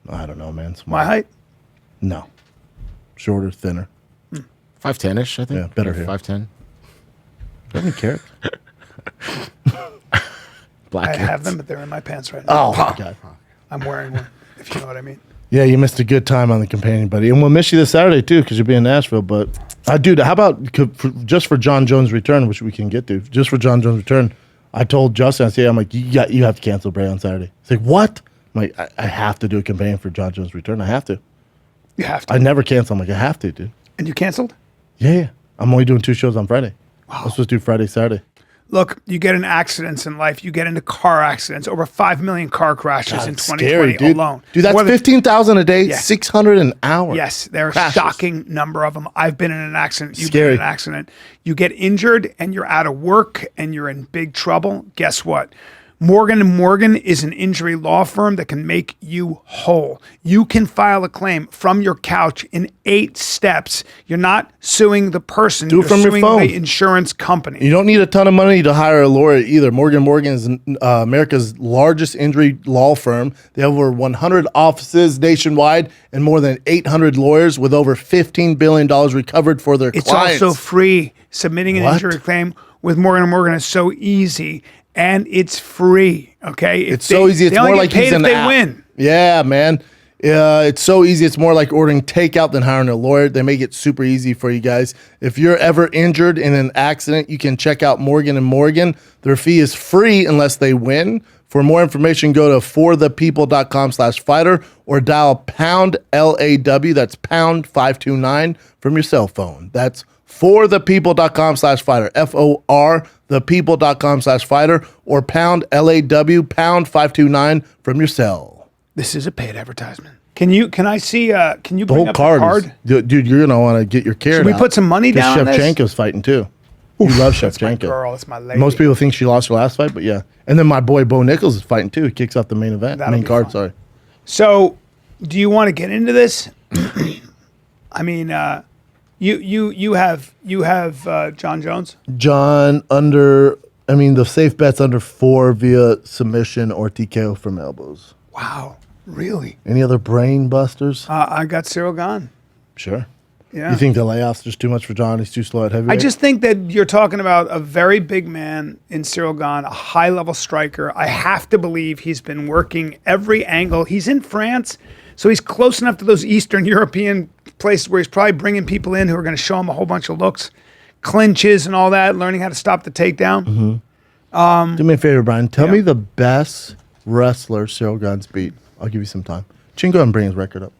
I don't know, man. Small. My height? No. Shorter, thinner. 5'10"-ish, I think. Yeah, better here. 5'10". Doesn't care. Black I cats. have them, but they're in my pants right now. Oh, my God. I'm wearing one, if you know what I mean. Yeah, you missed a good time on the companion, buddy. And we'll miss you this Saturday, too, because you'll be in Nashville. But, dude, how about just for Jon Jones' return, which we can get to, just for Jon Jones' return, I told Justin, I'm like, you have to cancel Bray on Saturday. He's like, what? I'm like, I have to do a companion for Jon Jones' return. I have to. You have to. I never cancel. I'm like, I have to, dude. And you canceled? Yeah. I'm only doing 2 shows on Friday. I was supposed to do Friday, Saturday. Look, you get in accidents in life. You get into car accidents. Over 5 million car crashes in 2020 dude. alone. Dude, that's More than- 15,000 a day, Yeah. 600 an hour. Yes, there are a Crashes. shocking number of them. I've been in an accident. You've Scary. been in an accident. You get injured and you're out of work and you're in big trouble. Guess what? Morgan & Morgan is an injury law firm that can make you whole. You can file a claim from your couch in 8 steps. You're not suing the person. Do it You're from your suing phone. the insurance company. You don't need a ton of money to hire a lawyer either. Morgan & Morgan is America's largest injury law firm. They have over 100 offices nationwide and more than 800 lawyers with over $15 billion recovered for their It's clients. also free. Submitting an What? injury claim with Morgan & Morgan is so easy, and it's free. Okay, It's so easy. It's they only more get like paid he's if an they app. win. Yeah, man. It's so easy. It's more like ordering takeout than hiring a lawyer. They make it super easy for you guys. If you're ever injured in an accident, you can check out Morgan & Morgan. Their fee is free unless they win. For more information, go to forthepeople.com/fighter or dial pound LAW. That's pound 529 from your cell phone. That's forthepeople.com/fighter. FOR thepeople.com/fighter or pound LAW pound 529 from your cell. This is a paid advertisement. Can I see? Can you The bring whole up card, the card? dude. You're gonna want to get your carrot. Should we out, put some money 'cause down on this? Shevchenko's fighting too. You love Shevchenko. Girl, it's my lady. Most people think she lost her last fight, but yeah. And then my boy Bo Nichols is fighting too. He kicks off the main event, That'll main be card. fun. Sorry. So, do you want to get into this? I mean, you have Jon Jones. John under. I mean, the safe bet's under 4 via submission or TKO from elbows. Wow, really? Any other brain busters? I got Ciryl Gane. Sure. Yeah. You think the layoff's just too much for John? He's too slow at heavyweight? I just think that you're talking about a very big man in Ciryl Gane, a high-level striker. I have to believe he's been working every angle. He's in France, so he's close enough to those Eastern European places where he's probably bringing people in who are going to show him a whole bunch of looks, clinches and all that, learning how to stop the takedown. Mm-hmm. Do me a favor, Brian. Tell Yeah. me the best wrestler Ciryl Gane's beat. I'll give you some time. Chingo and bring his record up.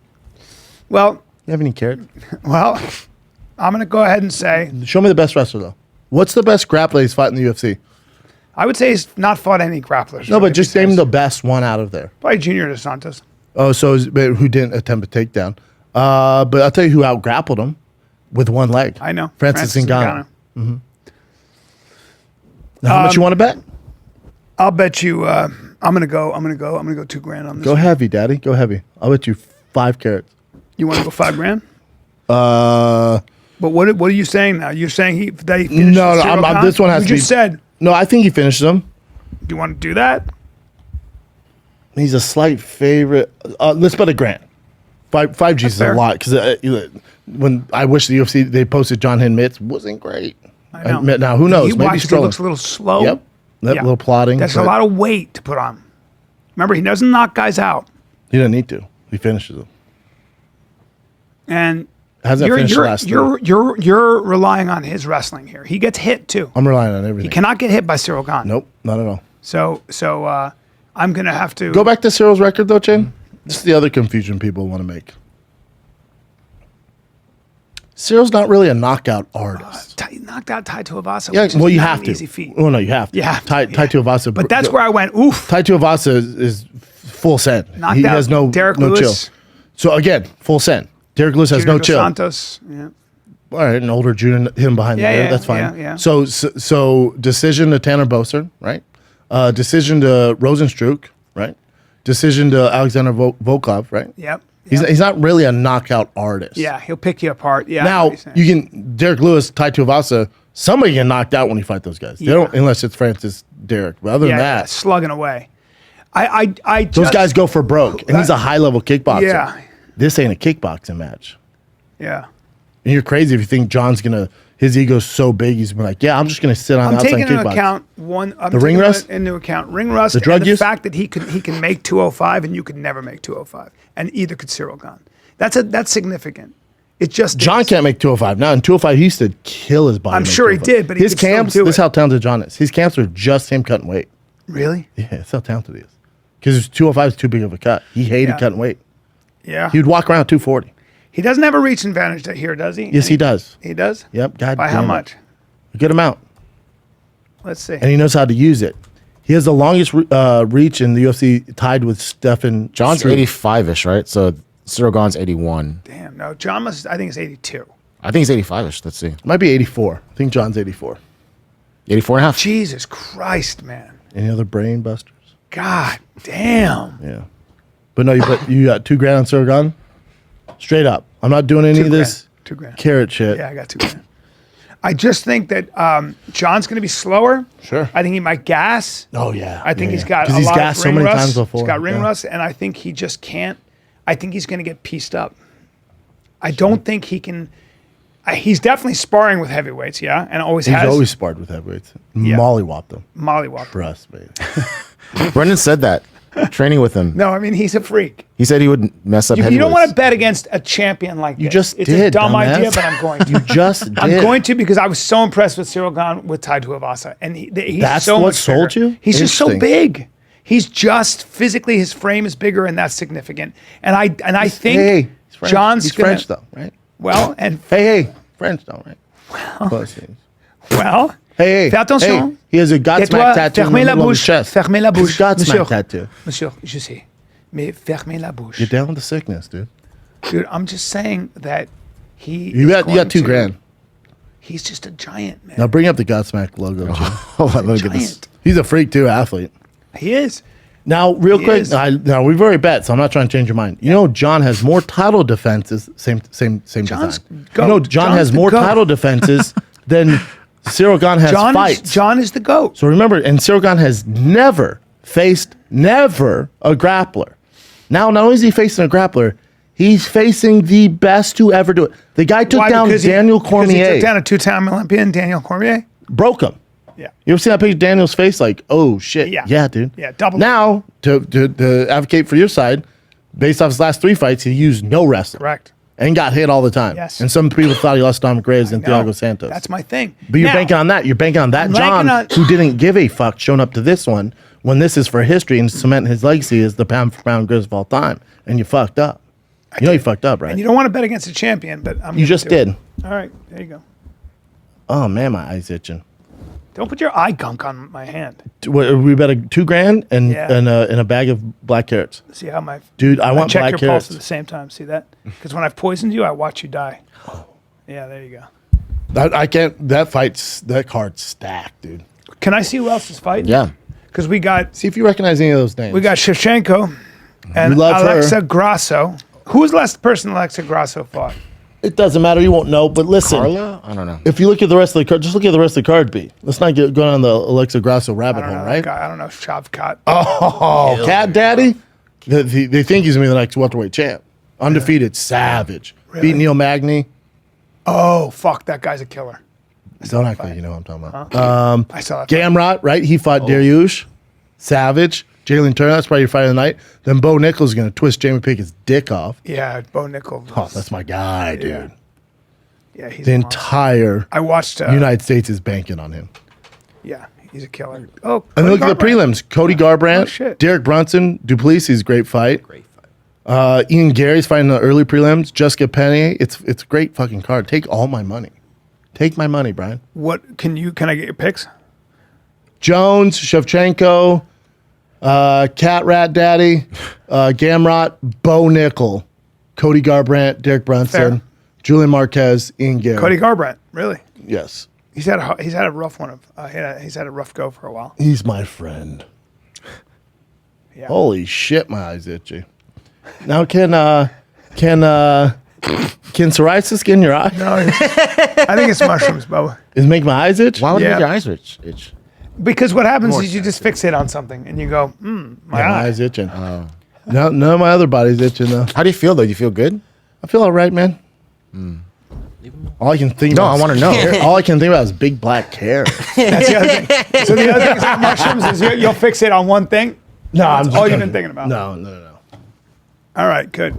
Well, You have any carrot? I'm going to go ahead and say Show me the best wrestler, though. What's the best grappler he's fought in the UFC? I would say he's not fought any grapplers. No, really, but just name the best one out of there. probably Junior Dos Santos. Oh, but who didn't attempt a takedown. But I'll tell you who out-grappled him with one leg. I know. Francis Ngannou. Ngannou. Now, how much you want to bet? I'll bet you. I'm gonna go $2,000 on this. Go heavy, Daddy. Go heavy. I'll bet you 5 carrots. You want to go $5,000? Uh, But what are you saying now? You're saying that he finished No, no, Ciryl Gane? this one has you to just be- said. no, I think he finishes him. Do you want to do that? He's a slight favorite. Let's bet $1,000. 5 G's is fair. a lot because when I wish the UFC they posted John Henn mitts wasn't great. I know. Now who knows? He Maybe watched, he strolling. looks a little slow. Yep. That Yeah. little plotting. That's a but lot of weight to put on. Remember, he doesn't knock guys out, He doesn't need to. He finishes them. and Hasn't finished the last three. you're relying on his wrestling here. He gets hit too. I'm relying on everything. He cannot get hit by Ciryl Gane. Nope, not at all. So I'm gonna have to Go back to Cyril's record though, Chin. This is the other confusion people want to make. Cyril's not really a knockout artist. knocked out Tai Tuivasa. Yeah, which is well, you not have an to. Easy feat. Well, no, you have to. You have to, Tai yeah. Tuivasa. But that's where I went. Oof. Tai Tuivasa is full send. Knocked He out has no Derek no Lewis. chill. So again, full send. Derek Lewis has Junior no Dos chill. Santos. Yeah. All right, an older junior, him behind Yeah, the yeah, that's fine. yeah. So decision to Tanner Boser, right? Decision to Rosenstruck, right? Decision to Alexander Volkov, right? Yep. He's not really a knockout artist. Yeah, he'll pick you apart. Yeah. I know Now what you're saying. you can Derek Lewis, Tai Tuivasa. Somebody get knocked out when you fight those guys. They don't unless it's Francis Derek. But other than that, slugging away. I those just, guys go for broke, and he's a high level kickboxer. Yeah. This ain't a kickboxing match. Yeah. And you're crazy if you think John's gonna. His ego's so big, he's been like, yeah, I'm just gonna sit on I'm outside taking into kickboxing. account The ring rust? into account ring rust, The drug and the use? fact that he can make 205 and you could never make 205, and either could Ciryl Gane. That's significant. It just John is. can't make 205 now. In 205, he used to kill his body. I'm to make sure he 205. did, but he his could still camps. do This is it. how talented John is. His camps are just him cutting weight. Really? Yeah, that's how talented he is. Because 205 is too big of a cut. He hated Yeah. cutting weight. Yeah. He would walk around 240. He doesn't have a reach advantage here, does he? Yes, he does. He does. Yep. God By damn how it. much? A good amount. Let's see. And he knows how to use it. He has the longest reach in the UFC, tied with Stefan. John's Struve. 85-ish, right? So Ciryl Gane's 81. Damn. No, John must. I think it's 82. I think he's 85-ish. Let's see. Might be 84. I think John's 84. 84 and a half. Jesus Christ, man. Any other brain busters? God damn. Yeah. But no, you got $2,000 on Ciryl Gane? Straight up. I'm not doing any of this $2,000. carrot shit. Yeah, I got $2,000. I just think that John's going to be slower. Sure. I think he might gas. Oh, yeah. I think Yeah, he's yeah. got 'Cause a he's lot gassed of so ring many rust. times before. He's got ring Yeah. rust, and I think he just can't. I think he's going to get pieced up. I don't think he can. He's definitely sparring with heavyweights, yeah, and always He's has. always sparred with heavyweights. Mollywopped them. mollywop. Trust me. Brendan said that. Training with him. No, I mean he's a freak. He said he would mess up You don't heavyweights. want to bet against a champion like You this. just it's did, a dumb dumbass. idea, but I'm going to. You just did. I'm going to because I was so impressed with Ciryl Gane with Tai Tuivasa, and he's That's so what much sold bigger. you? He's just so Interesting. big. He's just physically his frame is bigger, and that's significant. And I think Hey, he's French. John's He's gonna, French though, right? Well, and Hey, French though, right? Pussies. Well, Hey, fais attention. hey, he has a Godsmack Tais-toi, tattoo in the fermez la middle of his bouche. chest. Fermez la bouche. Godsmack Monsieur. tattoo. Monsieur, je sais. Mais fermez la bouche. Get down with the sickness, dude. Dude, I'm just saying that You got $2,000. He's just a giant, man. Now bring up the Godsmack logo. Jim. Hold on, let me get this. Giant. He's a freak too, athlete. He is. Now, real He quick, is. now we've already bet, so I'm not trying to change your mind. You know, John has more title defenses. Same John's design. goat. You know, John John's has the more goat. title defenses than Ciryl Gane has fights. John is the GOAT. So remember, and Ciryl Gane has never faced a grappler. Now, not only is he facing a grappler, he's facing the best to ever do it. The guy took Why? down Because Daniel Because he Cormier, took down a two-time Olympian, Daniel Cormier. broke him. Yeah. You ever see that picture of Daniel's face? Like, oh shit, Yeah. dude. Yeah, double. Now, to advocate for your side, based off his last 3 fights, he used no wrestling. Correct. And got hit all the time. Yes. And some people thought he lost Dominic Reyes and No, Thiago Santos. That's my thing. But you're Now, banking on that. You're banking on that I'm John, banking on- who didn't give a fuck, showing up to this one when this is for history and cement his legacy as the pound for pound greatest of all time. And you fucked up. You know you fucked up, right? And you don't want to bet against a champion, but I'm You gonna just do it. did. All right, there you go. Oh man, my eye's itching. Don't put your eye gunk on my hand. We bet $2,000 and Yeah. and a bag of black carrots. See how my Dude, I want check black your carrots. pulse at the same time. See that? Because when I've poisoned you, I watch you die. Yeah, there you go. I can't. That card's stacked, dude. Can I see who else is fighting? Yeah. Because we got See if you recognize any of those names. Shevchenko and You love her. Alexa Grasso. Who was the last person Alexa Grasso fought? It doesn't matter. You won't know. But listen, Carla? I don't know. if you look at the rest of the card, just look at the rest of the card. B. Let's not get going on the Alexa Grasso rabbit I don't hole, know. right? That guy, I don't know. Shavkat. Oh, Cat Daddy. They think he's gonna be the next welterweight champ. Undefeated, savage. Really? Beat Neil Magny. Oh, fuck. That guy's a killer. Don't act like you know what I'm talking about. I saw that. Gamrot, right? He fought Dariush. Savage. Jalen Turner, that's probably your fight of the night. Then Bo Nichols is going to twist Jamie Pickett's dick off. Yeah, Bo Nichols. Oh, that's my guy, dude. Yeah. Yeah, he's The a monster. entire I watched. United States is banking on him. Yeah, he's a killer. Oh, And Cody look at the Garbrandt. prelims. Cody Garbrandt, Oh, shit. Derek Brunson, Duplessis, great fight. Ian Gary's fighting the early prelims. Jessica Penne. It's a great fucking card. Take all my money. Take my money, Brian. What can I get your picks? Jones, Shevchenko, Cat Rat Daddy, Gamrot, Bo Nickel, Cody Garbrandt, Derek Brunson, Fair. Julian Marquez, Ian Gary. Cody Garbrandt, really? Yes. He's had a rough one. He's had a rough go for a while. He's my friend. Yeah. Holy shit, my eyes itchy. Now can psoriasis get in your eye? No, I think it's mushrooms, Bo. Is it make my eyes itch? Why would Yeah. make your eyes itch? Because what happens is you just fixate on something and you go, my Yeah, my eye. eyes itching. No, none of my other body's itching though. How do you feel though? You feel good? I feel all right, man. All I can think No, about I wanna is know. hair. All I can think about is big black hair. That's the other thing. So the other thing about mushrooms is you'll fixate on one thing. No, That's all you've been thinking about. No. All right, good.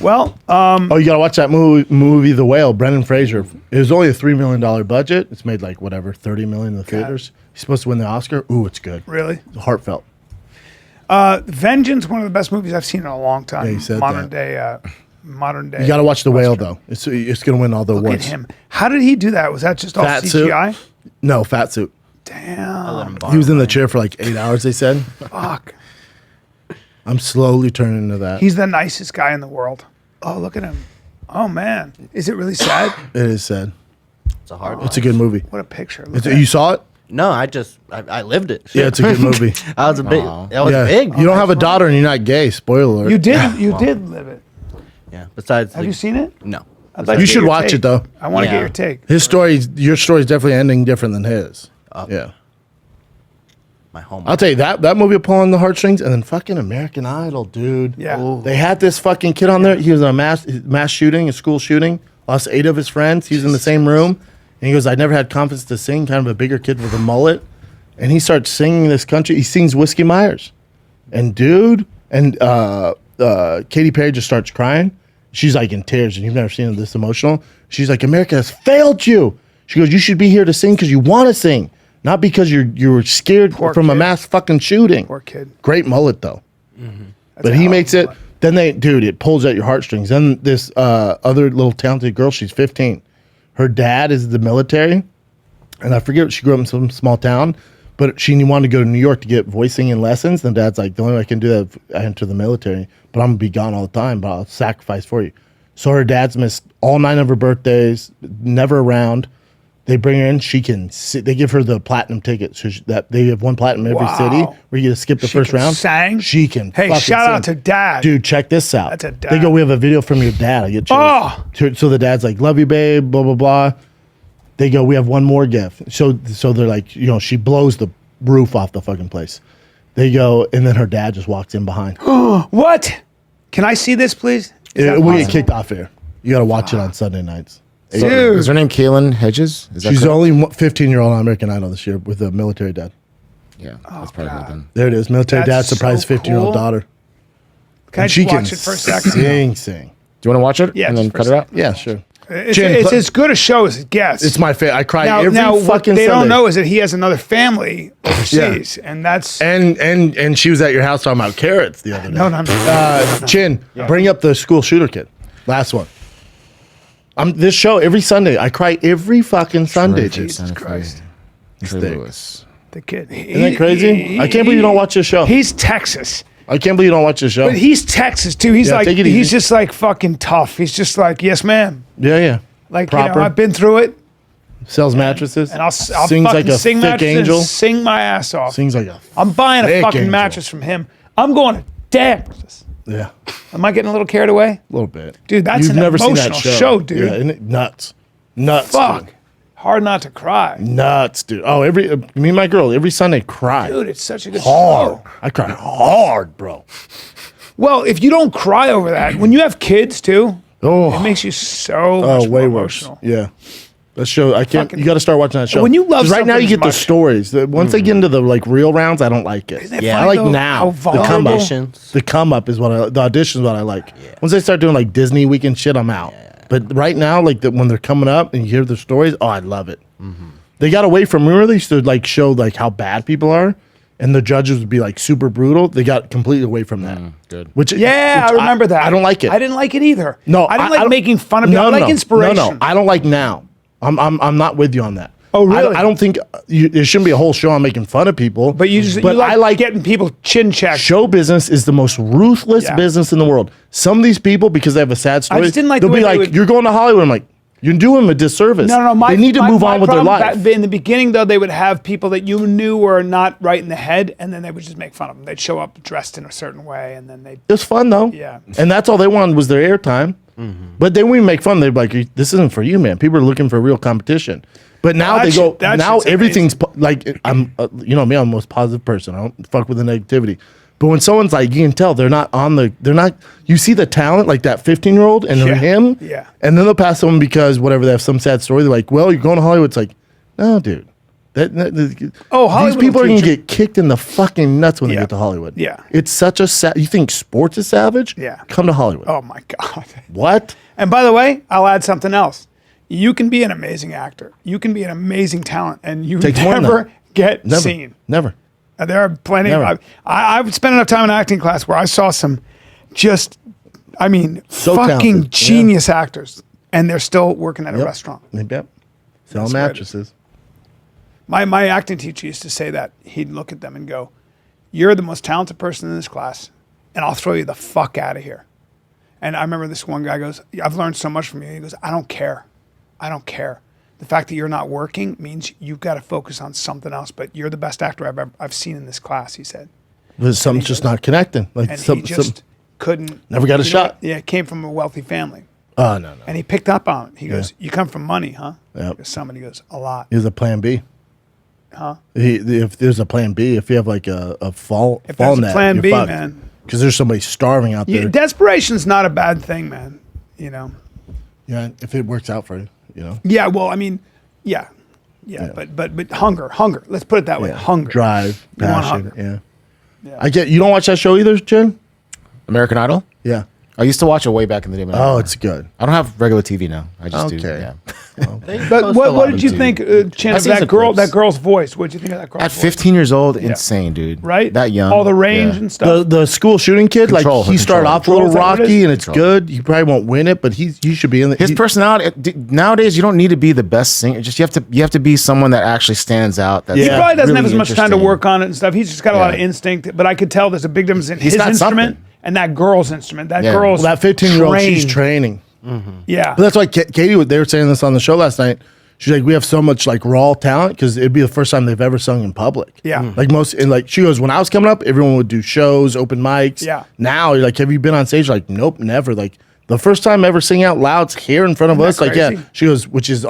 Well, Oh, you gotta watch that movie The Whale. Brendan Fraser. It was only a $3 million budget. It's made like whatever, $30 million in the theaters. He's supposed to win the Oscar. Ooh, it's good. really, It's heartfelt. Vengeance, one of the best movies I've seen in a long time. Yeah, you said modern that. day. Modern day. You gotta watch The Whale though. It's gonna win all the Look at awards. him. How did he do that? Was that just all Fat suit. CGI? No, fat suit. Damn. He was in the chair for like 8 hours. They said. Fuck. I'm slowly turning into that. He's the nicest guy in the world. Oh, look at him. Oh man, is it really sad? It is sad. It's a hard It's a good movie. What a picture. Look at You him. saw it? No, I lived it. Yeah, it's a good movie. I was a big. That was Yeah. big. You don't have a daughter and you're not gay. Spoiler alert. You did. You did live it. Yeah. Besides, Have you seen it? No. I'd like You to get should your watch take. it, though. I want to get Yeah. your take. Your story's definitely ending different than his. Yeah. My home. I'll tell you that movie will pull on the heartstrings, and then fucking American Idol, dude. Yeah. They had this fucking kid on there. He was in a mass shooting, a school shooting. Lost 8 of his friends. He was in the same room, and he goes, "I never had confidence to sing." Kind of a bigger kid with a mullet, and he starts singing this country. He sings Whiskey Myers, and dude, and Katy Perry just starts crying. She's like in tears, and you've never seen her this emotional. She's like, "America has failed you." She goes, "You should be here to sing because you want to sing, not because you're scared Poor from a kid. mass fucking shooting." Poor kid. Great mullet though. But a he hell makes of a it. mullet. Then it pulls at your heartstrings. Then this other little talented girl, she's 15, Her dad is the military, and I forget, she grew up in some small town, but she wanted to go to New York to get voicing and lessons. And dad's like, the only way I can do that if I enter the military, but I'm gonna be gone all the time, but I'll sacrifice for you. So her dad's missed all 9 of her birthdays, never around. They bring her in. She can sit. They give her the platinum ticket. So that they have 1 platinum in every Wow. city where you get to skip the She first can round. sing? She can. Hey, fucking shout out sing. to Dad. Dude, check this out. That's a dad. They go, we have a video from your dad. I get chills. Oh. So the dad's like, love you, babe, blah, blah, blah. They go, we have one more gift. So they're like, you know, she blows the roof off the fucking place. They go, and then her dad just walks in behind. What? Can I see this, please? Is that We get possible? kicked off here. You got to watch it on Sunday nights. Dude. Is her name Callen Hedges? Is that She's the correct? only 15-year-old on American Idol this year with a military dad. Yeah, that's probably God. what then. There it is. Military That's dad surprised so 15-year-old cool. daughter. Can I And she just can watch it for a second? sing. Do you want to watch it? Yeah, and then just for cut a it out? Yeah, sure. It's, Jen, it's pl- as good a show as it gets. It's my favorite. I cry now, every what fucking they Sunday. don't know is that he has another family overseas, and that's And she was at your house talking about carrots the other day. no. Chin, bring up the school shooter kid. Last one. This show every Sunday. I cry every fucking Sunday. Troy Dude. Jesus Christ. Troy Thick. Lewis. The kid. Isn't that crazy? I can't believe you don't watch this show. He's Texas. I can't believe you don't watch this show. But he's Texas too. He's Yeah, like take it he's easy. just like fucking tough. He's just like, yes, ma'am. Yeah. Like Proper. you know, I've been through it, Sells mattresses. and I'll sings fucking like a sing thick mattresses angel. and sing my ass off. Sings like a I'm buying a thick fucking angel. mattress from him. I'm going to Texas. Yeah, Am I getting a little carried away? a little bit. Dude, that's You've an never seen emotional that show, dude. Yeah, isn't it nuts? Nuts. Fuck. Dude. Hard not to cry. Nuts, dude. Oh, me and my girl every Sunday cry. Dude, it's such a good hard. show. I cry hard, bro. Well, if you don't cry over that, when you have kids too, Oh, it makes you so much way more worse. emotional. Yeah. That show, I can't. Fucking- You got to start watching that show. When you love 'Cause right now, something you get the much- stories. Once they get into the like real rounds, I don't like it. Isn't it Yeah, I funny, like though, now. how The come up. vulnerable- Auditions. The come up is the audition is what I like. Once they start doing like Disney weekend shit, I'm out. But right now, like when they're coming up and you hear their stories, oh, I love it. They got away from, remember they used to like show like how bad people are, and the judges would be like super brutal. They got completely away from that. Good. Which Yeah, which I remember that. I don't like it. I didn't like it either. No, I didn't like don't- making fun of people. I like inspiration. No, I don't like now. I'm not with you on that. Oh, really? I don't think there shouldn't be a whole show on making fun of people. But you just But you like, I like getting people chin checked. show business is the most ruthless Yeah. business in the world. Some of these people, because they have a sad story, just didn't like they'll the be way they like, would- "You're going to Hollywood." I'm like, "You're doing them a disservice." No. They need to move on with their problem life. In the beginning, though, they would have people that you knew were not right in the head, and then they would just make fun of them. They'd show up dressed in a certain way, and then they'd. It was fun though. Yeah. And that's all they wanted was their airtime. But then we make fun. They're like, "This isn't for you, man. People are looking for real competition." But now that they shit- that now shit's everything's like I'm. You know me, I'm the most positive person. I don't fuck with the negativity. But when someone's like, you can tell they're not on the. They're not. You see the talent, like that 15-year-old and Yeah. him. Yeah. And then they'll pass someone because whatever they have some sad story. They're like, "Well, you're going to Hollywood." It's like, no, dude. Oh, Hollywood these people will are going to teach you. get kicked in the fucking nuts when they Yeah. get to Hollywood. Yeah. It's such a you think sports is savage? Yeah. Come to Hollywood. Oh my god. What? And by the way, I'll add something else. You can be an amazing actor. You can be an amazing talent, and you Takes more than never that. get Never. seen. Never. There are plenty. Never. I've spent enough time in acting class where I saw some just, So fucking talented, yeah. genius actors, and they're still working at a Yep. restaurant. Yep. Sell That's where it mattresses. My acting teacher used to say that. He'd look at them and go, "You're the most talented person in this class, and I'll throw you the fuck out of here." And I remember this one guy goes, "I've learned so much from you." He goes, "I don't care. I don't care. The fact that you're not working means you've got to focus on something else. But you're the best actor I've seen in this class." He said, But something's just not connecting. Like and some, he just couldn't. Never got a you know shot. what? Yeah, came from a wealthy family, oh no. and he picked up on it. He goes, "You come from money, huh?" Yep. Somebody goes, "A lot." Here's a plan B. Huh? If there's a plan B, if you have like a fall If fall there's a net, plan you're B, fucked. man. Because there's somebody starving out there. Desperation's not a bad thing, man. You know. Yeah, if it works out for you, you know. Yeah, well, I mean, yeah. But hunger. Let's put it that way. Yeah. Hunger. Drive, You want passion. hunger. Yeah. I get. You don't watch that show either, Jen? American Idol? Yeah. I used to watch it way back in the day. Man. Oh, it's good. I don't have regular TV now. I just do. Okay. Yeah. But what did you think, Chance, seen some clips. that girl's voice? What did you think of that girl's At voice? 15 years old, insane, dude. Right? That young. All the range Yeah. and stuff. The school shooting kid, Control, like he started control. off a little Control, is that what it rocky, is? and it's good. He probably won't win it, but he should be in the. His personality nowadays, you don't need to be the best singer. Just you have to be someone that actually stands out. That's He probably doesn't have really as much time to interesting. work on it and stuff. He's just got a lot of Yeah. instinct. But I could tell there's a big difference in He's his got instrument something. and that girl's instrument. That Yeah. girl's Well, that 15-year-old, she's trained. training. Yeah. But that's why Katie, they were saying this on the show last night. She's like, we have so much like raw talent because it'd be the first time they've ever sung in public. Yeah. Like she goes, when I was coming up, everyone would do shows, open mics. Yeah. Now you're like, have you been on stage? Like, nope, never. Like the first time ever singing out loud's here in front of Isn't us. that Like, yeah. crazy? She goes, which is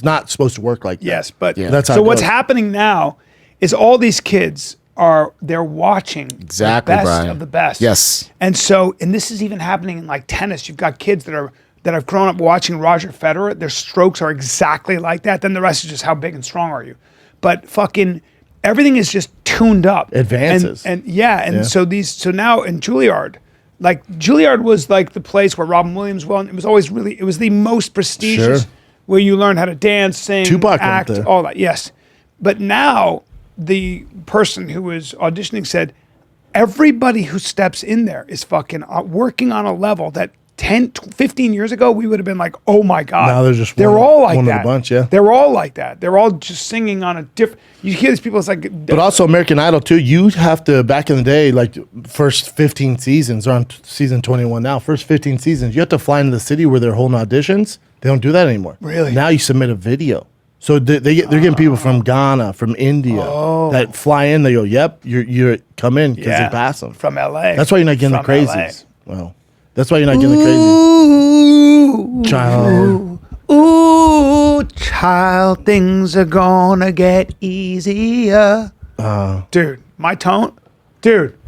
not supposed to work like that. Yes, but That's how so it what's goes. happening now is all these kids they're watching Exactly, the best Bryan. of the best. Yes. And this is even happening in like tennis. You've got kids that have grown up watching Roger Federer. Their strokes are exactly like that. Then the rest is just how big and strong are you. But fucking everything is just tuned up. Advances. And so now in Juilliard, like Juilliard was like the place where Robin Williams won. It was the most prestigious Sure. where you learn how to dance, sing, Tupac went act, there. all that. Yes. But now the person who was auditioning said everybody who steps in there is fucking working on a level that 10, 15 years ago, we would have been like, oh my God. Now they're just they're one- all like one of the that. bunch, yeah. They're all like that. They're all just singing on a different, you hear these people, it's like, But also American Idol too. You have to back in the day, like first 15 seasons. They're on season 21 now. First 15 seasons, you have to fly into the city where they're holding auditions. They don't do that anymore. Really? Now you submit a video. So they're getting people from Ghana, from India that fly in. They go, "Yep, you're come in because they pass them." from LA. That's why you're not getting the From LA. crazies. Well, that's why you're not getting the crazies. Child. Ooh, child, things are gonna get easier. Dude, my tone? Dude.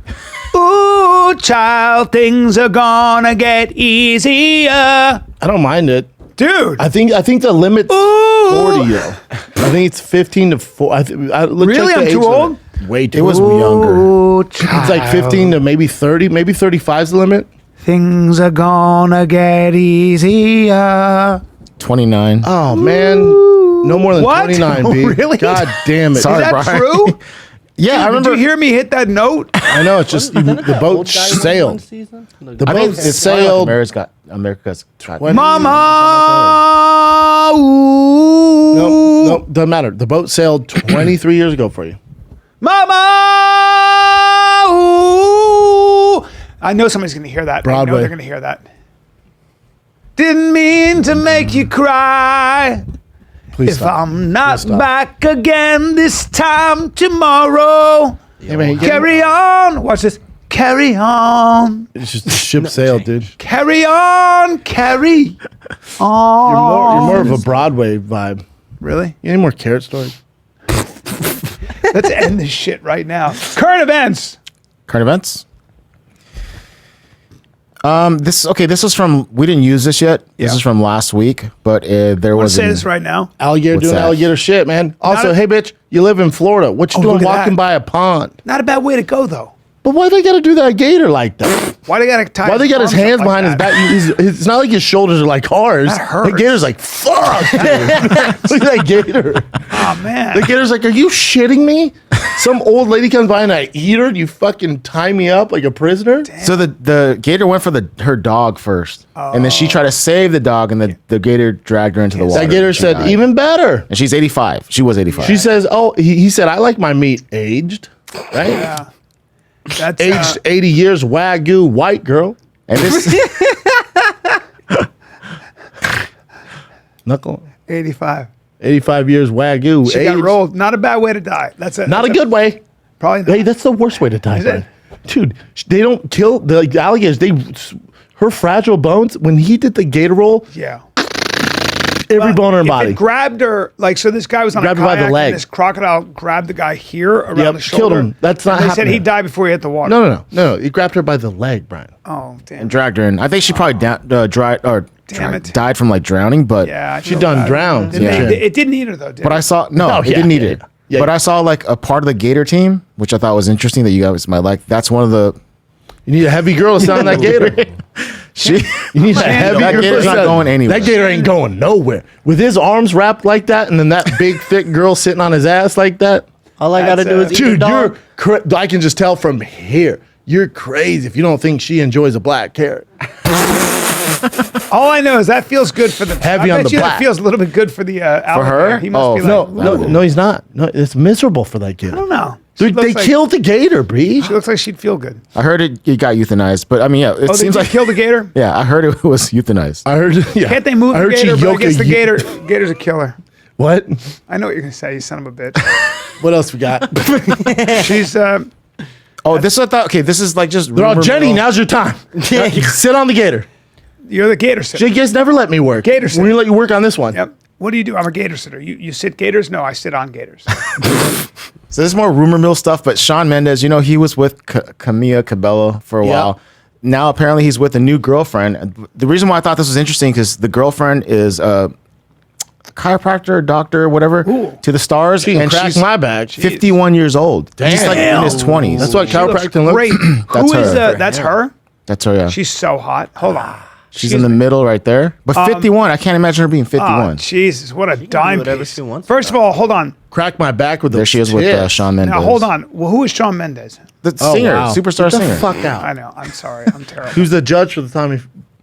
Ooh, child, things are gonna get easier. I don't mind it. Dude. I think the limit's 40 though. I think it's 15 to 4. Really? I'm too old? Way too. It was old. younger. Ooh, It's like 15 to maybe 30. Maybe 35 is the limit. things are gonna get easier. 29. Oh man, no more than What? 29. B. Really? God damn it! Is Sorry, that Bryan. true? Yeah, I remember. Did you hear me hit that note? I know it's just the boat sailed. The I boat think it's sailed. America's got. Mama, ooh. No, doesn't matter. The boat sailed 23 years ago for you. Mama, ooh. I know somebody's going to hear that. I know Broadway. they're going to hear that. Didn't mean to make you cry. Please If stop. I'm not Please stop. back again this time tomorrow, Hey, man, carry on. Watch this. Carry on. It's just the ship sailed, dude. Carry on. Carry on. You're more of a Broadway vibe. Really? You need more Carrot Stories? Let's end this shit right now. Current events. Current events. This was from. We didn't use this yet. This Yeah. is from last week, but there Let's was. say this right now. Alligator What's doing that? alligator shit, man. Also, Not a- hey, bitch, you live in Florida. What you Oh, doing look at walking that. by a pond? Not a bad way to go, though. But why they got to do that gator like that? Why they got to tie? Why they got his arms up hands like behind his that? back? It's not like his shoulders are like ours. That hurts. The gator's like, fuck, dude. Look at that gator. Oh man. The gator's like, are you shitting me? Some old lady comes by and I eat her. You fucking tie me up like a prisoner? So the gator went for her dog first, and then she tried to save the dog, and the gator dragged her into the water. That gator She said, died. even better. And she's 85. She was 85. She says, oh, he said, I like my meat aged, right? Yeah. That's Aged 80 years, Wagyu, white girl. and this. Knuckle. 85. 85 years, Wagyu. She got aged. rolled. Not a bad way to die. That's it. Not a good way. Probably not. Hey, that's the worst way to die, Is it? Brian. Dude, they don't kill the alligators. Her fragile bones, when he did the gator roll, Yeah. every bone in her If body. it grabbed her, like, so this guy was on Grabbed a her by the kayak leg. and this crocodile grabbed the guy here around Yep, the shoulder. killed him. That's not And they said happening. he died before he hit the water. No. It grabbed her by the leg, Brian. Oh, damn. and dragged her in. I think she probably Damn it. died from like drowning, but Yeah. I She feel done bad. drowned. Didn't Yeah. they- it didn't eat her, though, did But it? I saw it yeah, didn't need yeah, it. yeah. But I saw like a part of the gator team, which I thought was interesting that you guys might like. That's one of the You need a heavy girl to sit on that gator. You need a heavy that girl. gator's not going anywhere. That gator ain't going nowhere. With his arms wrapped like that, and then that big thick girl sitting on his ass like that. All I gotta do is eat the Dude, dog. I can just tell from here. You're crazy if you don't think she enjoys a black carrot. All I know is that feels good for the Heavy I on bet the you black. that feels a little bit good for the alligator. her? He must Oh, be like, No, he's not. No, it's miserable for that gator. I don't know. She Dude, looks they like- killed the gator, Bree. She looks like she'd feel good. I heard it got euthanized, but I mean, yeah, it Oh, seems they like killed the gator? Yeah, I heard it was euthanized. I heard. Yeah. Can't they move I the heard she gator? But I yoked guess a the ye- gator's a killer. What? I know what you're gonna say, you son of a bitch. What else we got? She's Oh, this I thought. Okay, this is like just. They're all rumor Jenny. mill. Now's your time. Sit on the gator. you're the gator sitter. Jake, guys never let me work. Gator We're sitter. gonna let you work on this one. Yep. What do you do? I'm a gator sitter. You sit gators? No, I sit on gators. So this is more rumor mill stuff. But Shawn Mendes, you know, he was with Camilla Cabello for a Yeah. while. Now apparently he's with a new girlfriend. The reason why I thought this was interesting because the girlfriend is a chiropractor, doctor, whatever, to the stars, She can and crack she's my back. 51 years old. He's like in his 20s. That's what She looks chiropractic looks. great. That's Who is her. that's her? That's her. Yeah, She's so hot. Hold on. she's in the middle right there. But 51, I can't imagine her being 51. Oh, Jesus, what a do dime whatever piece. she wants First of all, hold on. Crack my back with there she is with tits. Shawn Mendes. Now hold on. Well, who is Shawn Mendes? The Oh, singer, wow. superstar Get the singer. fuck out. I know. I'm sorry. I'm terrible. Who's the judge for the Tommy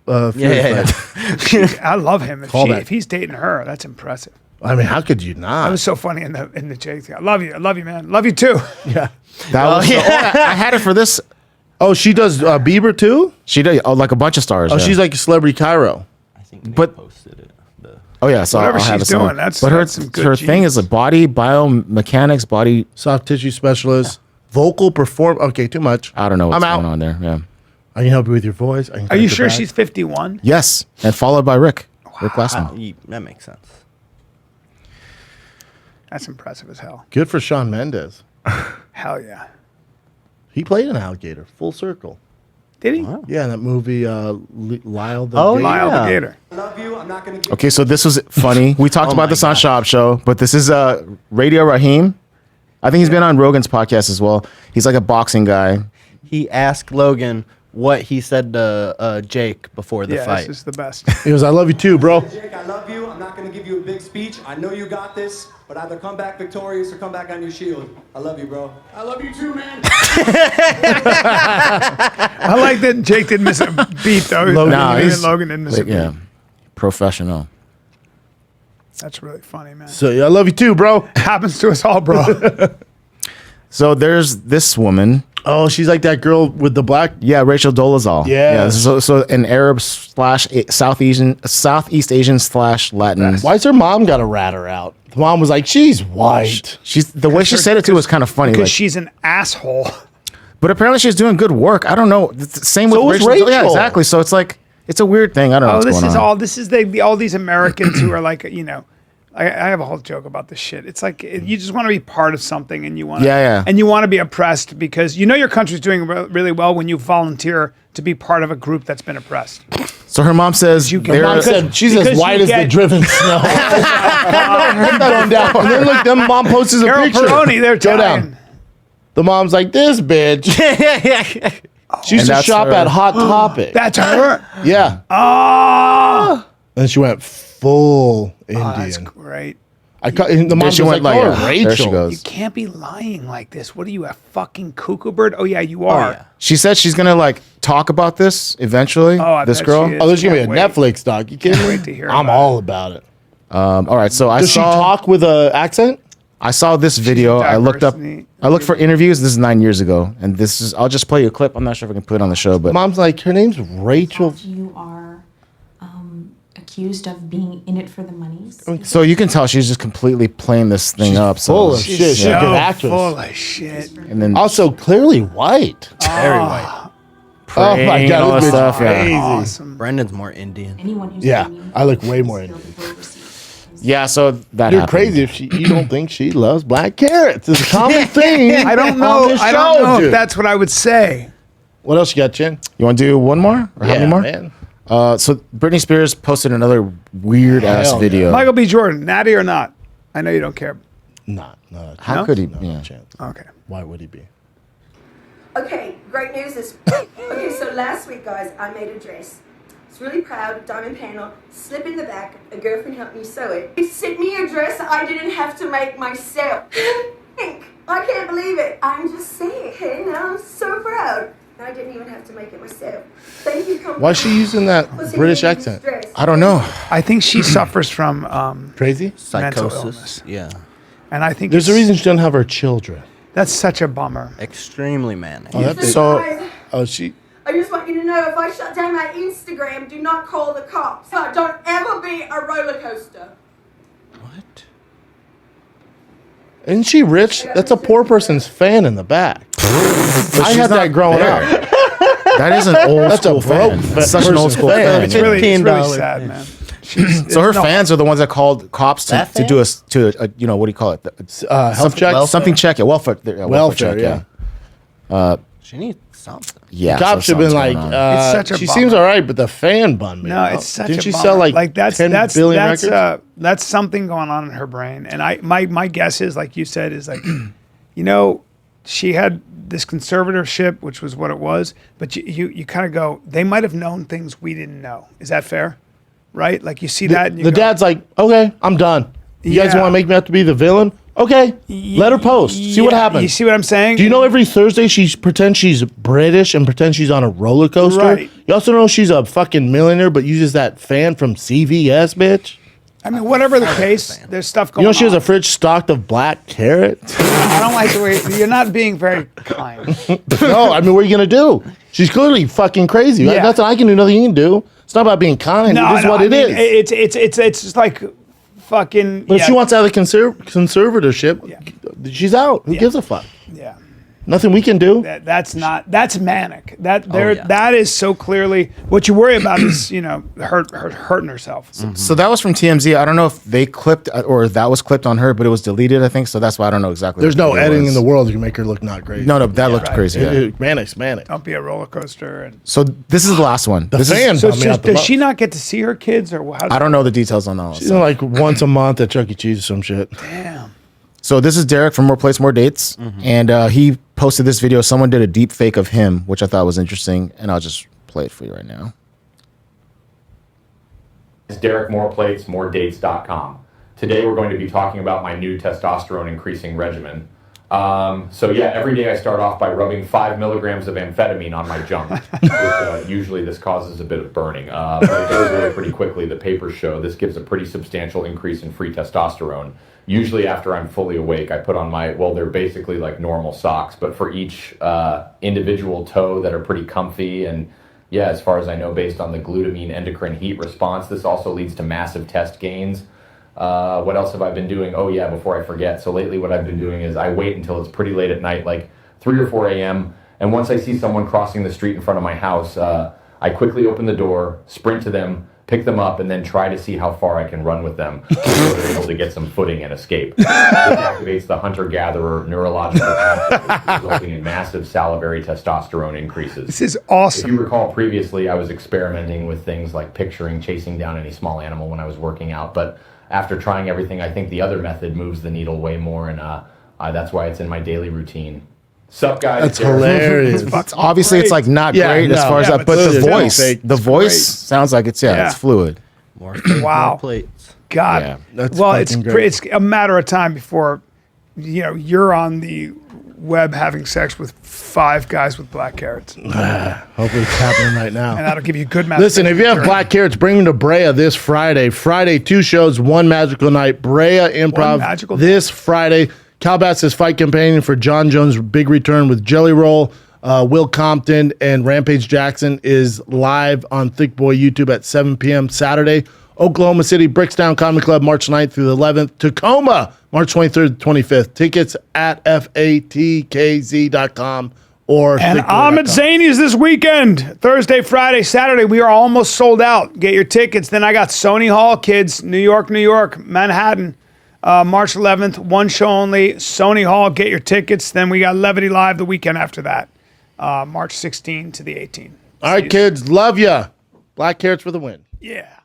Fury fight? I love him. Call that. If he's dating her, that's impressive. I mean, how could you That not? was so funny in the Jake thing. I love you. I love you, man. Love you too. Yeah. That was, I had it for this. Oh, she does Bieber too? She did like a bunch of stars. Oh, yeah. she's like a celebrity Cairo. I think they But- posted it. Oh yeah, so Whatever I'll have she's it somewhere. doing, that's- but her that's some good her thing genes. is a body biomechanics, body. Soft tissue specialist, vocal perform. Okay, too much. I don't know what's I'm out. going on there. Yeah. I can help you with your voice. I can Are crack you your sure back. she's 51? Yes, and followed by Rick Glassman. That makes sense. That's impressive as hell. Good for Shawn Mendes? Hell yeah. He played an alligator, full circle. Did he? Yeah, in that movie, Lyle the Oh, Gator. Lyle Yeah. the Gator. Okay, so this was funny. We talked about my this on God. Shop Show, but this is Radio Raheem. I think he's been on Rogan's podcast as well. He's like a boxing guy. He asked Logan what he said to Jake before the Yeah, fight. this is the best. He goes, I love you too, bro. Jake, I love you. I'm not going to give you a big speech. I know you got this, but either come back victorious or come back on your shield. I love you, bro. I love you too, man. I like that Jake didn't miss a beat though. Nah, Even he's- Logan didn't miss a beat. Yeah, professional. That's really funny, man. So, yeah, I love you too, bro. Happens to us all, bro. So there's this woman. Oh, she's like that girl with the black. Yeah, Rachel Dolezal. Yeah. So an Arab / Southeast Asian / Latin. Why's her mom got to rat her out? The mom was like, she's white. She's the way she said it too was kind of funny. Because Like, she's an asshole. but apparently she's doing good work. I don't know. It's the same So with is Rachel. Yeah, Rachel. exactly. So it's like it's a weird thing. I don't know Oh, what's this going is on. all. This is all these Americans who are like, I have a whole joke about this shit. It's like you just want to be part of something, and you want Yeah. and you want to be oppressed because you know your country's doing really well when you volunteer to be part of a group that's been oppressed. So her mom says You can- they're- Mom said she's because as you white as the get- driven snow. Keep going down. And then look, them mom posts a Carol picture. Peroni, they're Go Italian. down. The mom's like, this bitch. She used to that's shop her. at Hot Topic. That's her. Yeah. Oh, And she went full that's Indian. great. The mom she was went like, like, oh, yeah, Rachel. there she goes. You can't be lying like this. What are you, a fucking cuckoo bird? Oh yeah, you are. yeah. She said she's gonna like talk about this eventually. Oh, I this bet girl. she is. Oh, there's going to be a Can't wait. Netflix doc. You kidding me? wait to hear I'm about all about it. All right, so I Does she saw talk with an accent? I saw this video. I looked up. diversity. I looked for interviews. This is 9 years ago, and this is. I'll just play you a clip. I'm not sure if I can put it on the show, but Mom's like, her name's Rachel. You are accused of being in it for the monies. so you can tell she's just completely playing this thing up. So full of shit. She's a good actress. Full of shit. and then Also, clearly white. Very white. Oh my praying, God, all this that bitch stuff. Yeah. crazy. Awesome. Brendan's more Indian. Anyone who's Yeah, doing I look way more is Indian. well received. Yeah, so that You're happened. crazy if you don't think she loves black carrots. It's a common thing. I don't on know. this I don't show, know if dude. that's what I would say. What else you got, Chin? You want to do one more or how many more? man. So Britney Spears posted another weird ass Hell video. Michael B. Jordan, natty or not? I know you don't care. Not a How No? could he? no Yeah. chance. Okay. Why would he be? Okay, great news is, okay, so last week, guys, I made a dress. It's really proud, diamond panel, slip in the back, a girlfriend helped me sew it. They sent me a dress I didn't have to make myself. I can't believe it. I'm just saying, okay, now I'm so proud. I didn't even have to make it myself. Thank you, company. Why is she using that British accent? I don't know. I think she suffers from Crazy? mental Psychosis. illness. Yeah. And I think There's a reason she doesn't have her children. that's such a bummer. Extremely manic. Oh, that's So- Oh, she. I just want you to know, if I shut down my Instagram, do not call the cops. Don't ever be a roller coaster. What? Isn't she rich? That's a poor person's fan in the back. I had that growing up. That is an old That's a school broke fan. That's such an old school fan. fan. It's really $15. sad, man. So her fans are the ones that called cops to That do a you know, what do you call it? Health check. Something check. Yeah, welfare. Welfare, check, yeah. She needs something. Yeah. Cops should have been like, It's such a she bummer. seems all right, but the fan bun me. No, it's such Didn't a she bummer. sell like that's 10 billion records? that's something going on in her brain. And my guess is, like you said, is like, you know, she had this conservatorship, which was what it was, but you kind of go, they might have known things we didn't know. Is that fair? Right? Like you see that and you The go, dad's like, okay, I'm done. You guys Yeah. want to make me have to be the villain? Okay, let her post. See what Yeah, happens. You see what I'm saying? Do you know every Thursday she pretends she's British and pretends she's on a roller coaster? Right. You also know she's a fucking millionaire, but uses that fan from CVS, bitch. I mean, whatever the case, there's stuff going You on. know she has a fridge stocked of black carrots? I don't like the way you're not being very kind. No, I mean, what are you going to do? She's clearly fucking crazy. Yeah. Nothing I can do, nothing you can do. It's not about being kind. it is what it is. It's just like fucking. But if she wants out of the conservatorship, she's out. Who gives a fuck? Yeah. Nothing we can do. That's manic. yeah. That is so clearly what you worry about is, you know, hurting herself. So that was from TMZ. I don't know if they clipped or that was clipped on her, but it was deleted, I think. So that's why I don't know exactly. There's what no it editing was. in the world that can make her look not great. No, that looked crazy. Yeah. Manic's manic. Don't be a roller coaster. And So this is the last one. The This is- fan so bummed me out the does she most. not get to see her kids or how? I don't know the details on that. She's like once a month at Chuck E. Cheese or some shit. Damn. So this is Derek from More Plates, More Dates, and he posted this video. Someone did a deep fake of him, which I thought was interesting, and I'll just play it for you right now. It's Derek, More Plates, More Dates.com. Today we're going to be talking about my new testosterone increasing regimen. So yeah, every day I start off by rubbing 5 milligrams of amphetamine on my junk. Which, usually this causes a bit of burning, but it goes away pretty quickly. The papers show this gives a pretty substantial increase in free testosterone. Usually after I'm fully awake, I put on they're basically like normal socks, but for each individual toe that are pretty comfy. And yeah, as far as I know, based on the glutamine endocrine heat response, this also leads to massive test gains. What else have I been doing? Oh yeah, before I forget. So lately what I've been doing is I wait until it's pretty late at night, like 3 or 4 a.m. And once I see someone crossing the street in front of my house, I quickly open the door, sprint to them, pick them up, and then try to see how far I can run with them so they're able to get some footing and escape. This activates the hunter-gatherer neurological pathway, resulting in massive salivary testosterone increases. This is awesome. If you recall previously, I was experimenting with things like chasing down any small animal when I was working out, but after trying everything, I think the other method moves the needle way more, and that's why it's in my daily routine. Sup, guys? That's hilarious. Obviously, it's like not great as far as that, but the voice sounds like it's fluid. More Wow. plates. God. Yeah. That's Well, it's fucking great. it's a matter of time before, you know, you're on the web having sex with 5 guys with black carrots, and Hopefully it's happening right now. that'll give you good math. Listen, if you have black carrots, bring them to Brea this Friday. Friday, 2 shows, 1 magical night. Brea Improv magical this Friday. Calabasas Fight Companion for Jon Jones' big return with Jelly Roll. Will Compton and Rampage Jackson is live on Thicccboy YouTube at 7 p.m. Saturday. Oklahoma City, Brickstown Comedy Club, March 9th through the 11th. Tacoma, March 23rd to 25th. Tickets at fatkz.com or And thickboy.com. I'm at Zany's this weekend, Thursday, Friday, Saturday. We are almost sold out. Get your tickets. Then I got Sony Hall, kids, New York, Manhattan, March 11th, 1 show only. Sony Hall, get your tickets. Then we got Levity Live the weekend after that, March 16 to the 18th. All right, kids, love ya. Black carrots for the win. Yeah.